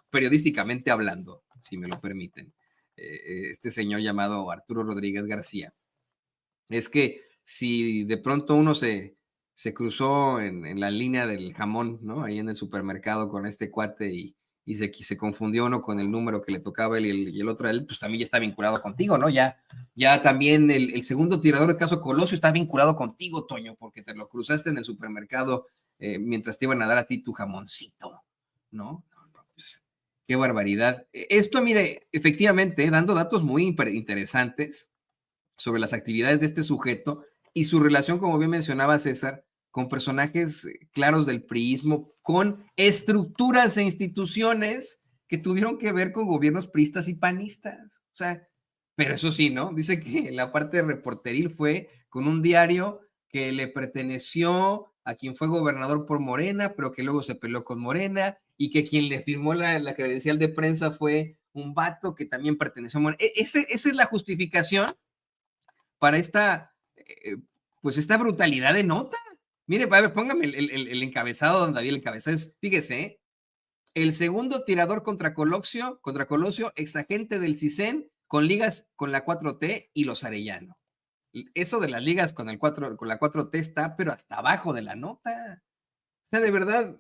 periodísticamente hablando, si me lo permiten, este señor llamado Arturo Rodríguez García, es que si de pronto uno se cruzó en la línea del jamón, ¿no? Ahí en el supermercado con este cuate y se confundió uno con el número que le tocaba él y el otro a él, pues también ya está vinculado contigo, ¿no? Ya también el segundo tirador del caso Colosio está vinculado contigo, Toño, porque te lo cruzaste en el supermercado mientras te iban a dar a ti tu jamoncito, ¿no? Pues, qué barbaridad. Esto, mire, efectivamente, dando datos muy interesantes sobre las actividades de este sujeto y su relación, como bien mencionaba César, con personajes claros del priismo, con estructuras e instituciones que tuvieron que ver con gobiernos priistas y panistas. O sea, pero eso sí, ¿no? Dice que la parte reporteril fue con un diario que le perteneció a quien fue gobernador por Morena, pero que luego se peleó con Morena, y que quien le firmó la credencial de prensa fue un vato que también perteneció a Morena. Esa es la justificación para esta brutalidad de nota. Mire, a ver, póngame el encabezado, donde había el encabezado. Fíjese, el segundo tirador contra Colosio, exagente del CISEN, con ligas con la 4T y los Arellano. Eso de las ligas con la 4T está, pero hasta abajo de la nota. O sea, de verdad,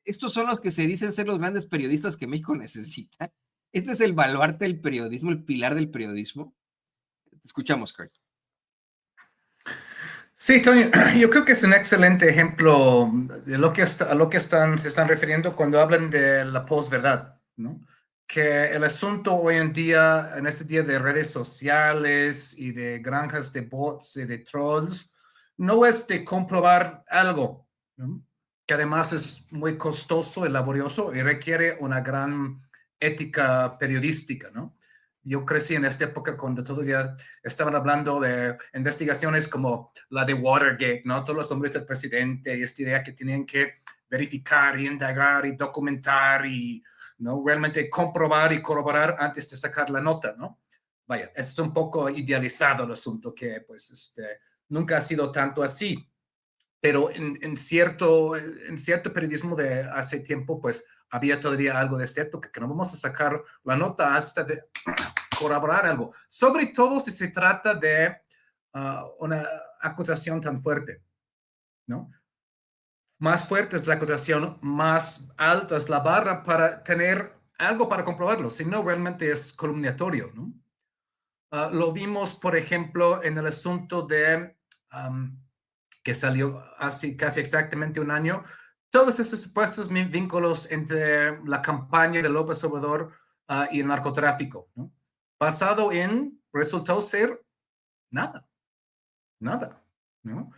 estos son los que se dicen ser los grandes periodistas que México necesita. Este es el baluarte del periodismo, el pilar del periodismo. Escuchamos, Kurt. Sí, Toño, yo creo que es un excelente ejemplo de lo que se están refiriendo cuando hablan de la posverdad, ¿no? Que el asunto hoy en día, en este día de redes sociales y de granjas de bots y de trolls, no es de comprobar algo, ¿no? Que además es muy costoso y laborioso y requiere una gran ética periodística, ¿no? Yo crecí en esta época cuando todavía estaban hablando de investigaciones como la de Watergate, ¿no? Todos los hombres del presidente y esta idea que tenían que verificar y indagar y documentar y, ¿no? Realmente comprobar y corroborar antes de sacar la nota, ¿no? Vaya, es un poco idealizado el asunto que, pues, nunca ha sido tanto así. Pero en cierto periodismo de hace tiempo, pues, había todavía algo de cierto que no vamos a sacar la nota hasta de corroborar algo, sobre todo si se trata de una acusación tan fuerte, ¿no? Más fuerte es la acusación, más alta es la barra para tener algo para comprobarlo, si no realmente es calumniatorio, ¿no? Lo vimos, por ejemplo, en el asunto de que salió hace casi exactamente un año, todos esos supuestos vínculos entre la campaña de López Obrador y el narcotráfico, ¿no? Basado en, resultó ser nada, ¿no?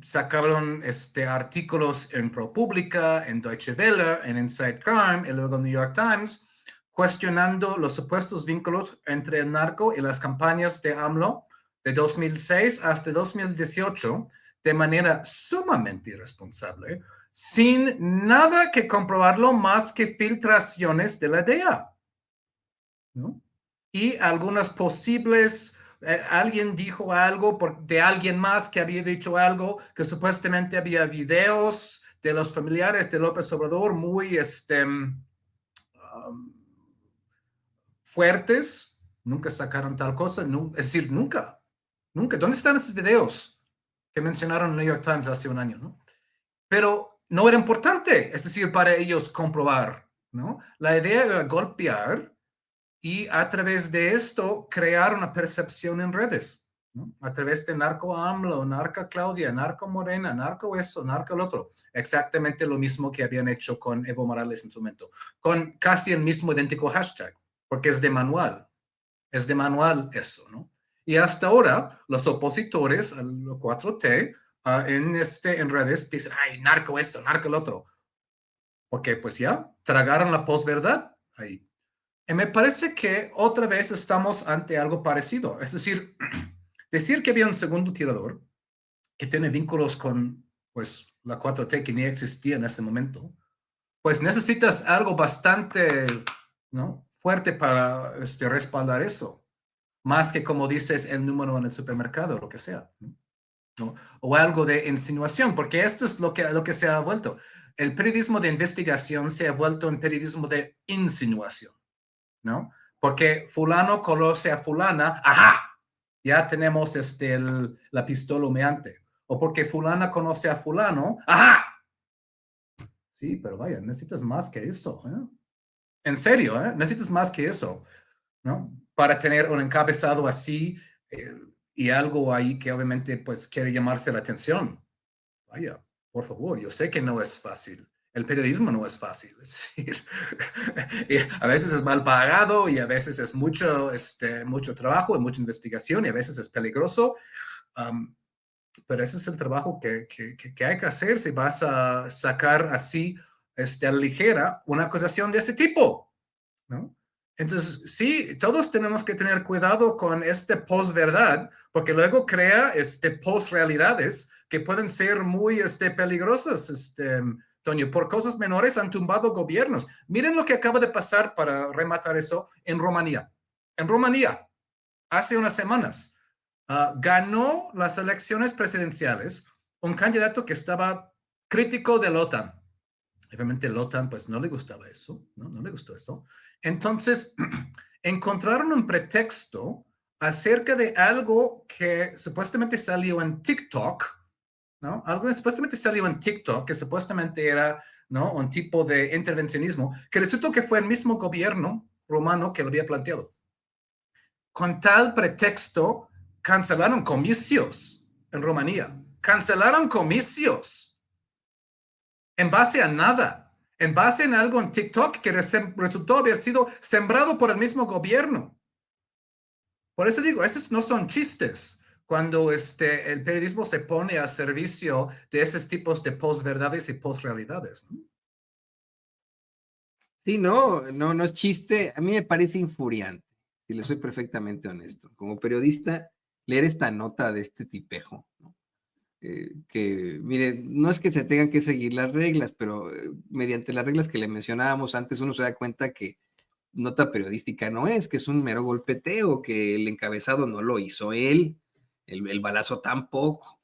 Sacaron artículos en ProPublica, en Deutsche Welle, en Inside Crime, y luego en New York Times, cuestionando los supuestos vínculos entre el narco y las campañas de AMLO de 2006 hasta 2018, de manera sumamente irresponsable, sin nada que comprobarlo más que filtraciones de la DEA, ¿no? Y algunas posibles, alguien dijo algo de alguien más que había dicho algo, que supuestamente había videos de los familiares de López Obrador muy fuertes. Nunca sacaron tal cosa, es decir, nunca. ¿Dónde están esos videos que mencionaron en el New York Times hace un año, ¿no? Pero no era importante, es decir, para ellos comprobar, ¿no? La idea era golpear y a través de esto crear una percepción en redes, ¿no? A través de narco AMLO, narco Claudia, narco Morena, narco eso, narco el otro. Exactamente lo mismo que habían hecho con Evo Morales en su momento, con casi el mismo idéntico hashtag, porque es de manual eso, ¿no? Y hasta ahora, los opositores al 4T en redes dicen, ay, narco eso, narco el otro. porque pues ya tragaron la posverdad ahí. Y me parece que otra vez estamos ante algo parecido. Es decir, decir que había un segundo tirador que tiene vínculos con pues la 4T que ni existía en ese momento, pues necesitas algo bastante, ¿no?, fuerte para respaldar eso, más que como dices el número en el supermercado o lo que sea, ¿no? O algo de insinuación, porque esto es lo que se ha vuelto. El periodismo de investigación se ha vuelto un periodismo de insinuación, ¿no? Porque fulano conoce a fulana, ¡ajá! Ya tenemos la pistola humeante. O porque fulana conoce a fulano, ¡ajá! Sí, pero vaya, necesitas más que eso, ¿eh? En serio, ¿eh? Necesitas más que eso, ¿no? Para tener un encabezado así y algo ahí que obviamente pues quiere llamarse la atención. Vaya, por favor, yo sé que no es fácil. El periodismo no es fácil. Es decir, y a veces es mal pagado y a veces es mucho trabajo y mucha investigación y a veces es peligroso. Pero ese es el trabajo que hay que hacer si vas a sacar así a la ligera una acusación de ese tipo, ¿no? Entonces, sí, todos tenemos que tener cuidado con posverdad, porque luego crea posrealidades que pueden ser muy peligrosas, Toño. Por cosas menores han tumbado gobiernos. Miren lo que acaba de pasar para rematar eso en Rumanía. En Rumanía, hace unas semanas, ganó las elecciones presidenciales un candidato que estaba crítico de la OTAN. Obviamente la OTAN pues no le gustaba eso, no le gustó eso. Entonces encontraron un pretexto acerca de algo que supuestamente salió en TikTok, ¿no? Algo que supuestamente salió en TikTok, que supuestamente era, ¿no?, un tipo de intervencionismo, que resultó que fue el mismo gobierno romano que lo había planteado. Con tal pretexto, cancelaron comicios en Rumanía. Cancelaron comicios. En base a nada. En base en algo en TikTok que resultó haber sido sembrado por el mismo gobierno. Por eso digo, esos no son chistes. Cuando el periodismo se pone a servicio de esos tipos de posverdades y posrealidades, ¿no? Sí, no es chiste. A mí me parece infuriante, si le soy perfectamente honesto. Como periodista, leer esta nota de este tipejo, ¿no? Que, mire, no es que se tengan que seguir las reglas, pero mediante las reglas que le mencionábamos antes, uno se da cuenta que nota periodística no es, que es un mero golpeteo, que el encabezado no lo hizo él, el balazo tampoco,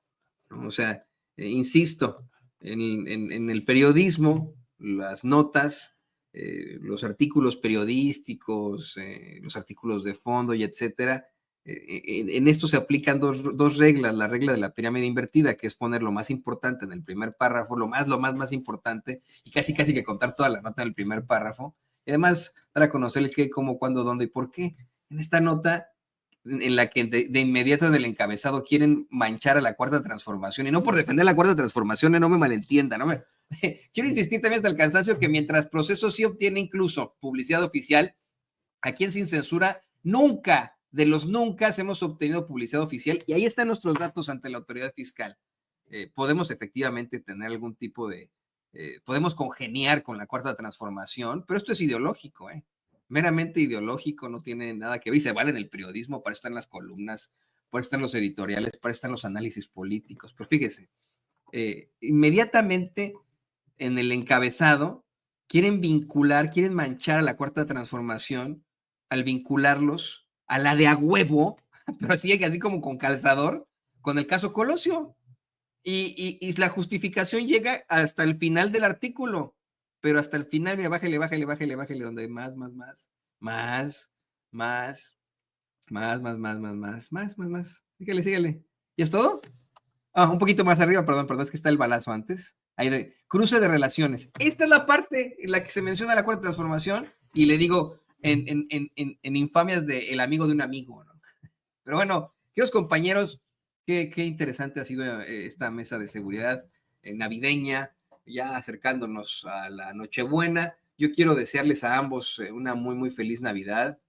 ¿no? O sea, insisto, en el periodismo, las notas, los artículos periodísticos, los artículos de fondo y etcétera, en esto se aplican dos reglas, la regla de la pirámide invertida, que es poner lo más importante en el primer párrafo, lo más importante, y casi que contar toda la nota en el primer párrafo, y además dar a conocer el qué, cómo, cuándo, dónde y por qué. En esta nota, en la que de inmediato en el encabezado quieren manchar a la Cuarta Transformación, y no por defender la Cuarta Transformación, no me malentiendan, ¿no? Quiero insistir también hasta el cansancio que mientras Proceso sí obtiene incluso publicidad oficial, aquí en Sin Censura nunca, de los nunca, hemos obtenido publicidad oficial, y ahí están nuestros datos ante la autoridad fiscal. Podemos efectivamente tener algún tipo de, podemos congeniar con la Cuarta Transformación, pero esto es ideológico, meramente ideológico, no tiene nada que ver, y se vale en el periodismo, para eso están las columnas, para eso están los editoriales, para eso están los análisis políticos. Pero fíjese, inmediatamente en el encabezado quieren manchar a la Cuarta Transformación al vincularlos a la de a huevo, pero así como con calzador, con el caso Colosio. Y la justificación llega hasta el final del artículo, pero hasta el final, mira, bájale, donde más, síguele. ¿Y es todo? Un poquito más arriba, perdón, es que está el balazo antes. Ahí de cruce de relaciones. Esta es la parte en la que se menciona la Cuarta Transformación, y le digo en infamias de el amigo de un amigo, ¿no? Pero bueno, queridos compañeros, qué interesante ha sido esta mesa de seguridad navideña, ya acercándonos a la Nochebuena. Yo quiero desearles a ambos una muy, muy feliz Navidad,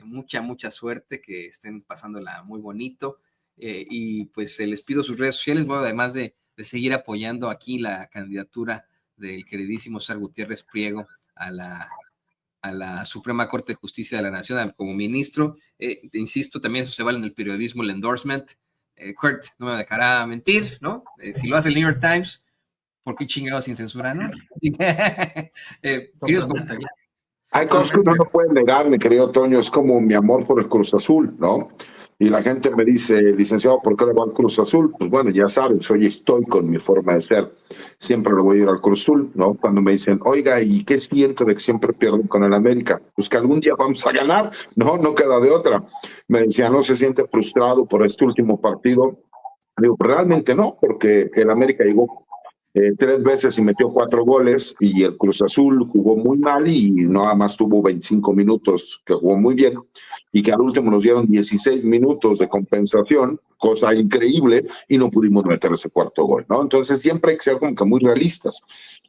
mucha suerte, que estén pasándola muy bonito, y pues les pido sus redes sociales, bueno, además de seguir apoyando aquí la candidatura del queridísimo César Gutiérrez Priego a la Suprema Corte de Justicia de la Nación como ministro. Te insisto, también eso se vale en el periodismo, el endorsement. Kurt no me dejará mentir, ¿no? Si lo hace el New York Times, ¿por qué chingado sin censura, no? Hay cosas que uno no puede negar, mi querido Toño, es como mi amor por el Cruz Azul, ¿no? Y la gente me dice, licenciado, ¿por qué le va al Cruz Azul? Pues bueno, ya saben, soy estoico en mi forma de ser. Siempre le voy a ir al Cruz Azul, ¿no? Cuando me dicen, oiga, ¿y qué siento de que siempre pierden con el América? Pues que algún día vamos a ganar, no queda de otra. Me decían, ¿no se siente frustrado por este último partido? Digo, realmente no, porque el América llegó 3 veces y metió 4 goles, y el Cruz Azul jugó muy mal y nada más tuvo 25 minutos, que jugó muy bien, y que al último nos dieron 16 minutos de compensación, cosa increíble, y no pudimos meter ese 4º gol, ¿no? Entonces siempre hay que ser como que muy realistas.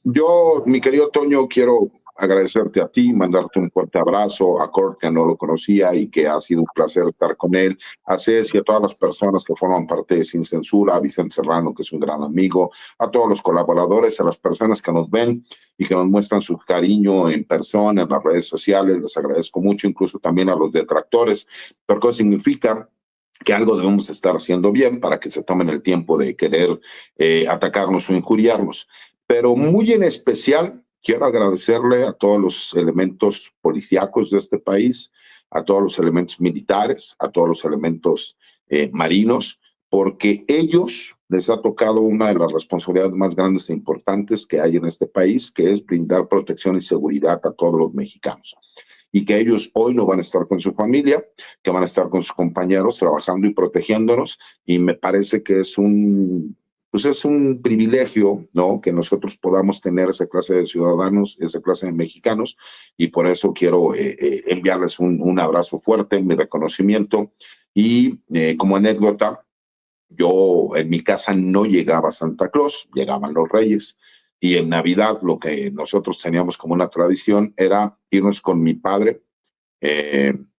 Yo, mi querido Toño, quiero agradecerte a ti, mandarte un fuerte abrazo, a Kurt, que no lo conocía y que ha sido un placer estar con él, a Ceci, a todas las personas que forman parte de Sin Censura, a Vicente Serrano, que es un gran amigo, a todos los colaboradores, a las personas que nos ven y que nos muestran su cariño en persona, en las redes sociales. Les agradezco mucho, incluso también a los detractores, porque eso significa que algo debemos estar haciendo bien para que se tomen el tiempo de querer atacarnos o injuriarnos. Pero muy en especial, quiero agradecerle a todos los elementos policíacos de este país, a todos los elementos militares, a todos los elementos marinos, porque ellos les ha tocado una de las responsabilidades más grandes e importantes que hay en este país, que es brindar protección y seguridad a todos los mexicanos. Y que ellos hoy no van a estar con su familia, que van a estar con sus compañeros trabajando y protegiéndonos, y me parece que es un privilegio, ¿no?, que nosotros podamos tener esa clase de ciudadanos, esa clase de mexicanos, y por eso quiero enviarles un abrazo fuerte, mi reconocimiento. Y como anécdota, yo en mi casa no llegaba Santa Claus, llegaban los Reyes. Y en Navidad lo que nosotros teníamos como una tradición era irnos con mi padre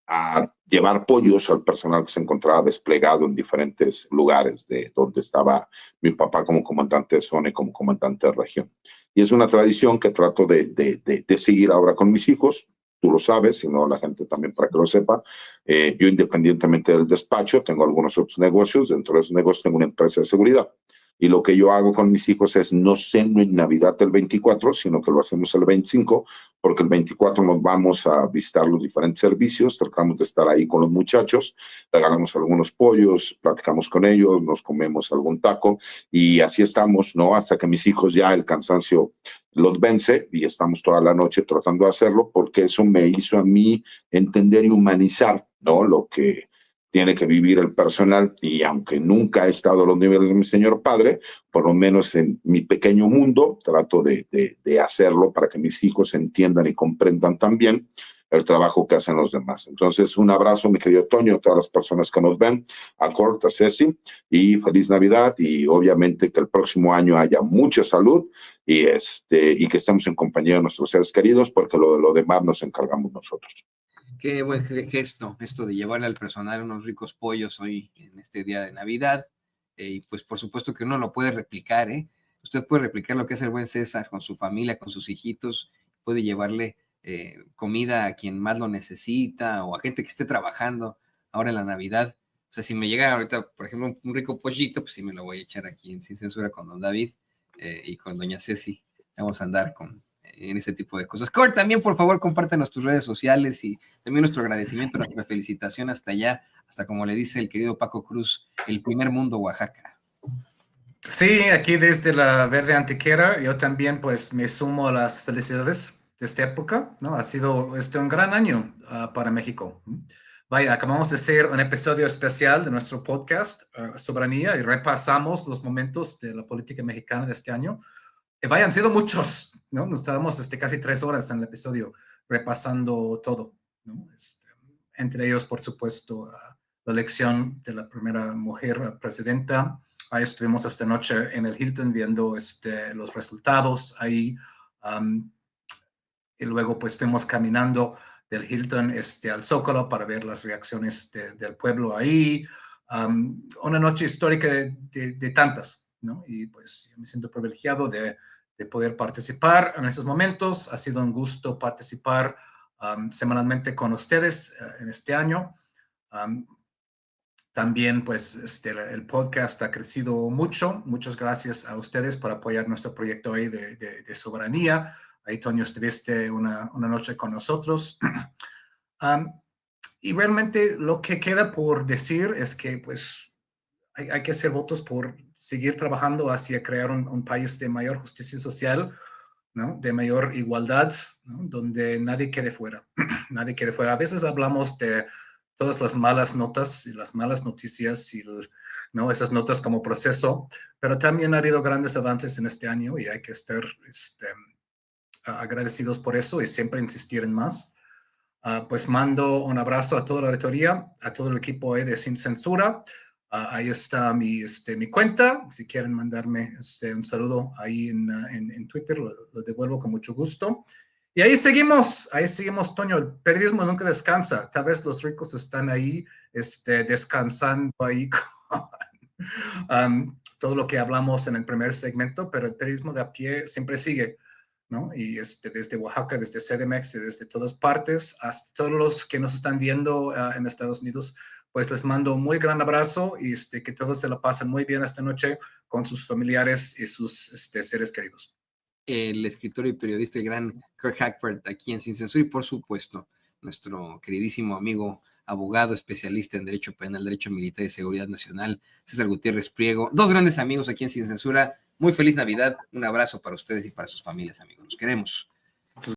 a llevar pollos al personal que se encontraba desplegado en diferentes lugares de donde estaba mi papá como comandante de zona y como comandante de región. Y es una tradición que trato de seguir ahora con mis hijos. Tú lo sabes, sino la gente también para que lo sepa. Yo, independientemente del despacho, tengo algunos otros negocios. Dentro de esos negocios tengo una empresa de seguridad. Y lo que yo hago con mis hijos es no ceno en Navidad el 24, sino que lo hacemos el 25, porque el 24 nos vamos a visitar los diferentes servicios, tratamos de estar ahí con los muchachos, regalamos algunos pollos, platicamos con ellos, nos comemos algún taco, y así estamos, ¿no? Hasta que mis hijos ya el cansancio los vence, y estamos toda la noche tratando de hacerlo, porque eso me hizo a mí entender y humanizar, ¿no?, lo que tiene que vivir el personal. Y aunque nunca he estado a los niveles de mi señor padre, por lo menos en mi pequeño mundo trato de hacerlo para que mis hijos entiendan y comprendan también el trabajo que hacen los demás. Entonces, un abrazo, mi querido Toño, a todas las personas que nos ven, a Kurt, a Ceci, y feliz Navidad, y obviamente que el próximo año haya mucha salud y que estemos en compañía de nuestros seres queridos, porque lo demás nos encargamos nosotros. Qué buen gesto, esto de llevarle al personal unos ricos pollos hoy en este día de Navidad. Y pues por supuesto que uno lo puede replicar, ¿eh? Usted puede replicar lo que hace el buen César con su familia, con sus hijitos, puede llevarle comida a quien más lo necesita o a gente que esté trabajando ahora en la Navidad. O sea, si me llega ahorita, por ejemplo, un rico pollito, pues sí me lo voy a echar aquí en Sin Censura con don David y con doña Ceci. Vamos a andar en ese tipo de cosas. Kurt, también por favor compártenos tus redes sociales y también nuestro agradecimiento, nuestra felicitación hasta allá, hasta como le dice el querido Paco Cruz, el primer mundo Oaxaca. Sí, aquí desde la Verde Antiquera, yo también pues me sumo a las felicidades de esta época, ¿no? Ha sido un gran año para México. Vaya, acabamos de hacer un episodio especial de nuestro podcast Soberanía, y repasamos los momentos de la política mexicana de este año. Vaya, han sido muchos, ¿no? Nos tardamos casi 3 horas en el episodio repasando todo, ¿no? Entre ellos, por supuesto, la elección de la primera mujer presidenta. Ahí estuvimos esta noche en el Hilton viendo los resultados ahí. Y luego pues fuimos caminando del Hilton al Zócalo para ver las reacciones del pueblo ahí. Una noche histórica de tantas, ¿no? Y pues yo me siento privilegiado de poder participar en estos momentos. Ha sido un gusto participar semanalmente con ustedes en este año. También, pues, el podcast ha crecido mucho. Muchas gracias a ustedes por apoyar nuestro proyecto ahí de soberanía. Ahí, Toño, estuviste una noche con nosotros. Y realmente lo que queda por decir es que, pues, hay que hacer votos por seguir trabajando hacia crear un país de mayor justicia social, ¿no? De mayor igualdad, ¿no? Donde nadie quede fuera. Nadie quede fuera. A veces hablamos de todas las malas notas y las malas noticias y ¿no? Esas notas como proceso, pero también ha habido grandes avances en este año y hay que estar agradecidos por eso y siempre insistir en más. Pues mando un abrazo a toda la rectoría, a todo el equipo de Sin Censura. Ahí está mi cuenta. Si quieren mandarme un saludo ahí en Twitter, lo devuelvo con mucho gusto. Y ahí seguimos, Toño. El periodismo nunca descansa. Tal vez los ricos están ahí descansando ahí con todo lo que hablamos en el primer segmento, pero el periodismo de a pie siempre sigue, ¿no? Y desde Oaxaca, desde CDMX, desde todas partes, hasta todos los que nos están viendo en Estados Unidos, pues les mando un muy gran abrazo y que todos se la pasen muy bien esta noche con sus familiares y sus seres queridos. El escritor y periodista, el gran Kirk Hackford, aquí en Sin Censura, y por supuesto, nuestro queridísimo amigo, abogado especialista en Derecho Penal, Derecho Militar y Seguridad Nacional, César Gutiérrez Priego. Dos grandes amigos aquí en Sin Censura. Muy feliz Navidad. Un abrazo para ustedes y para sus familias, amigos. Los queremos.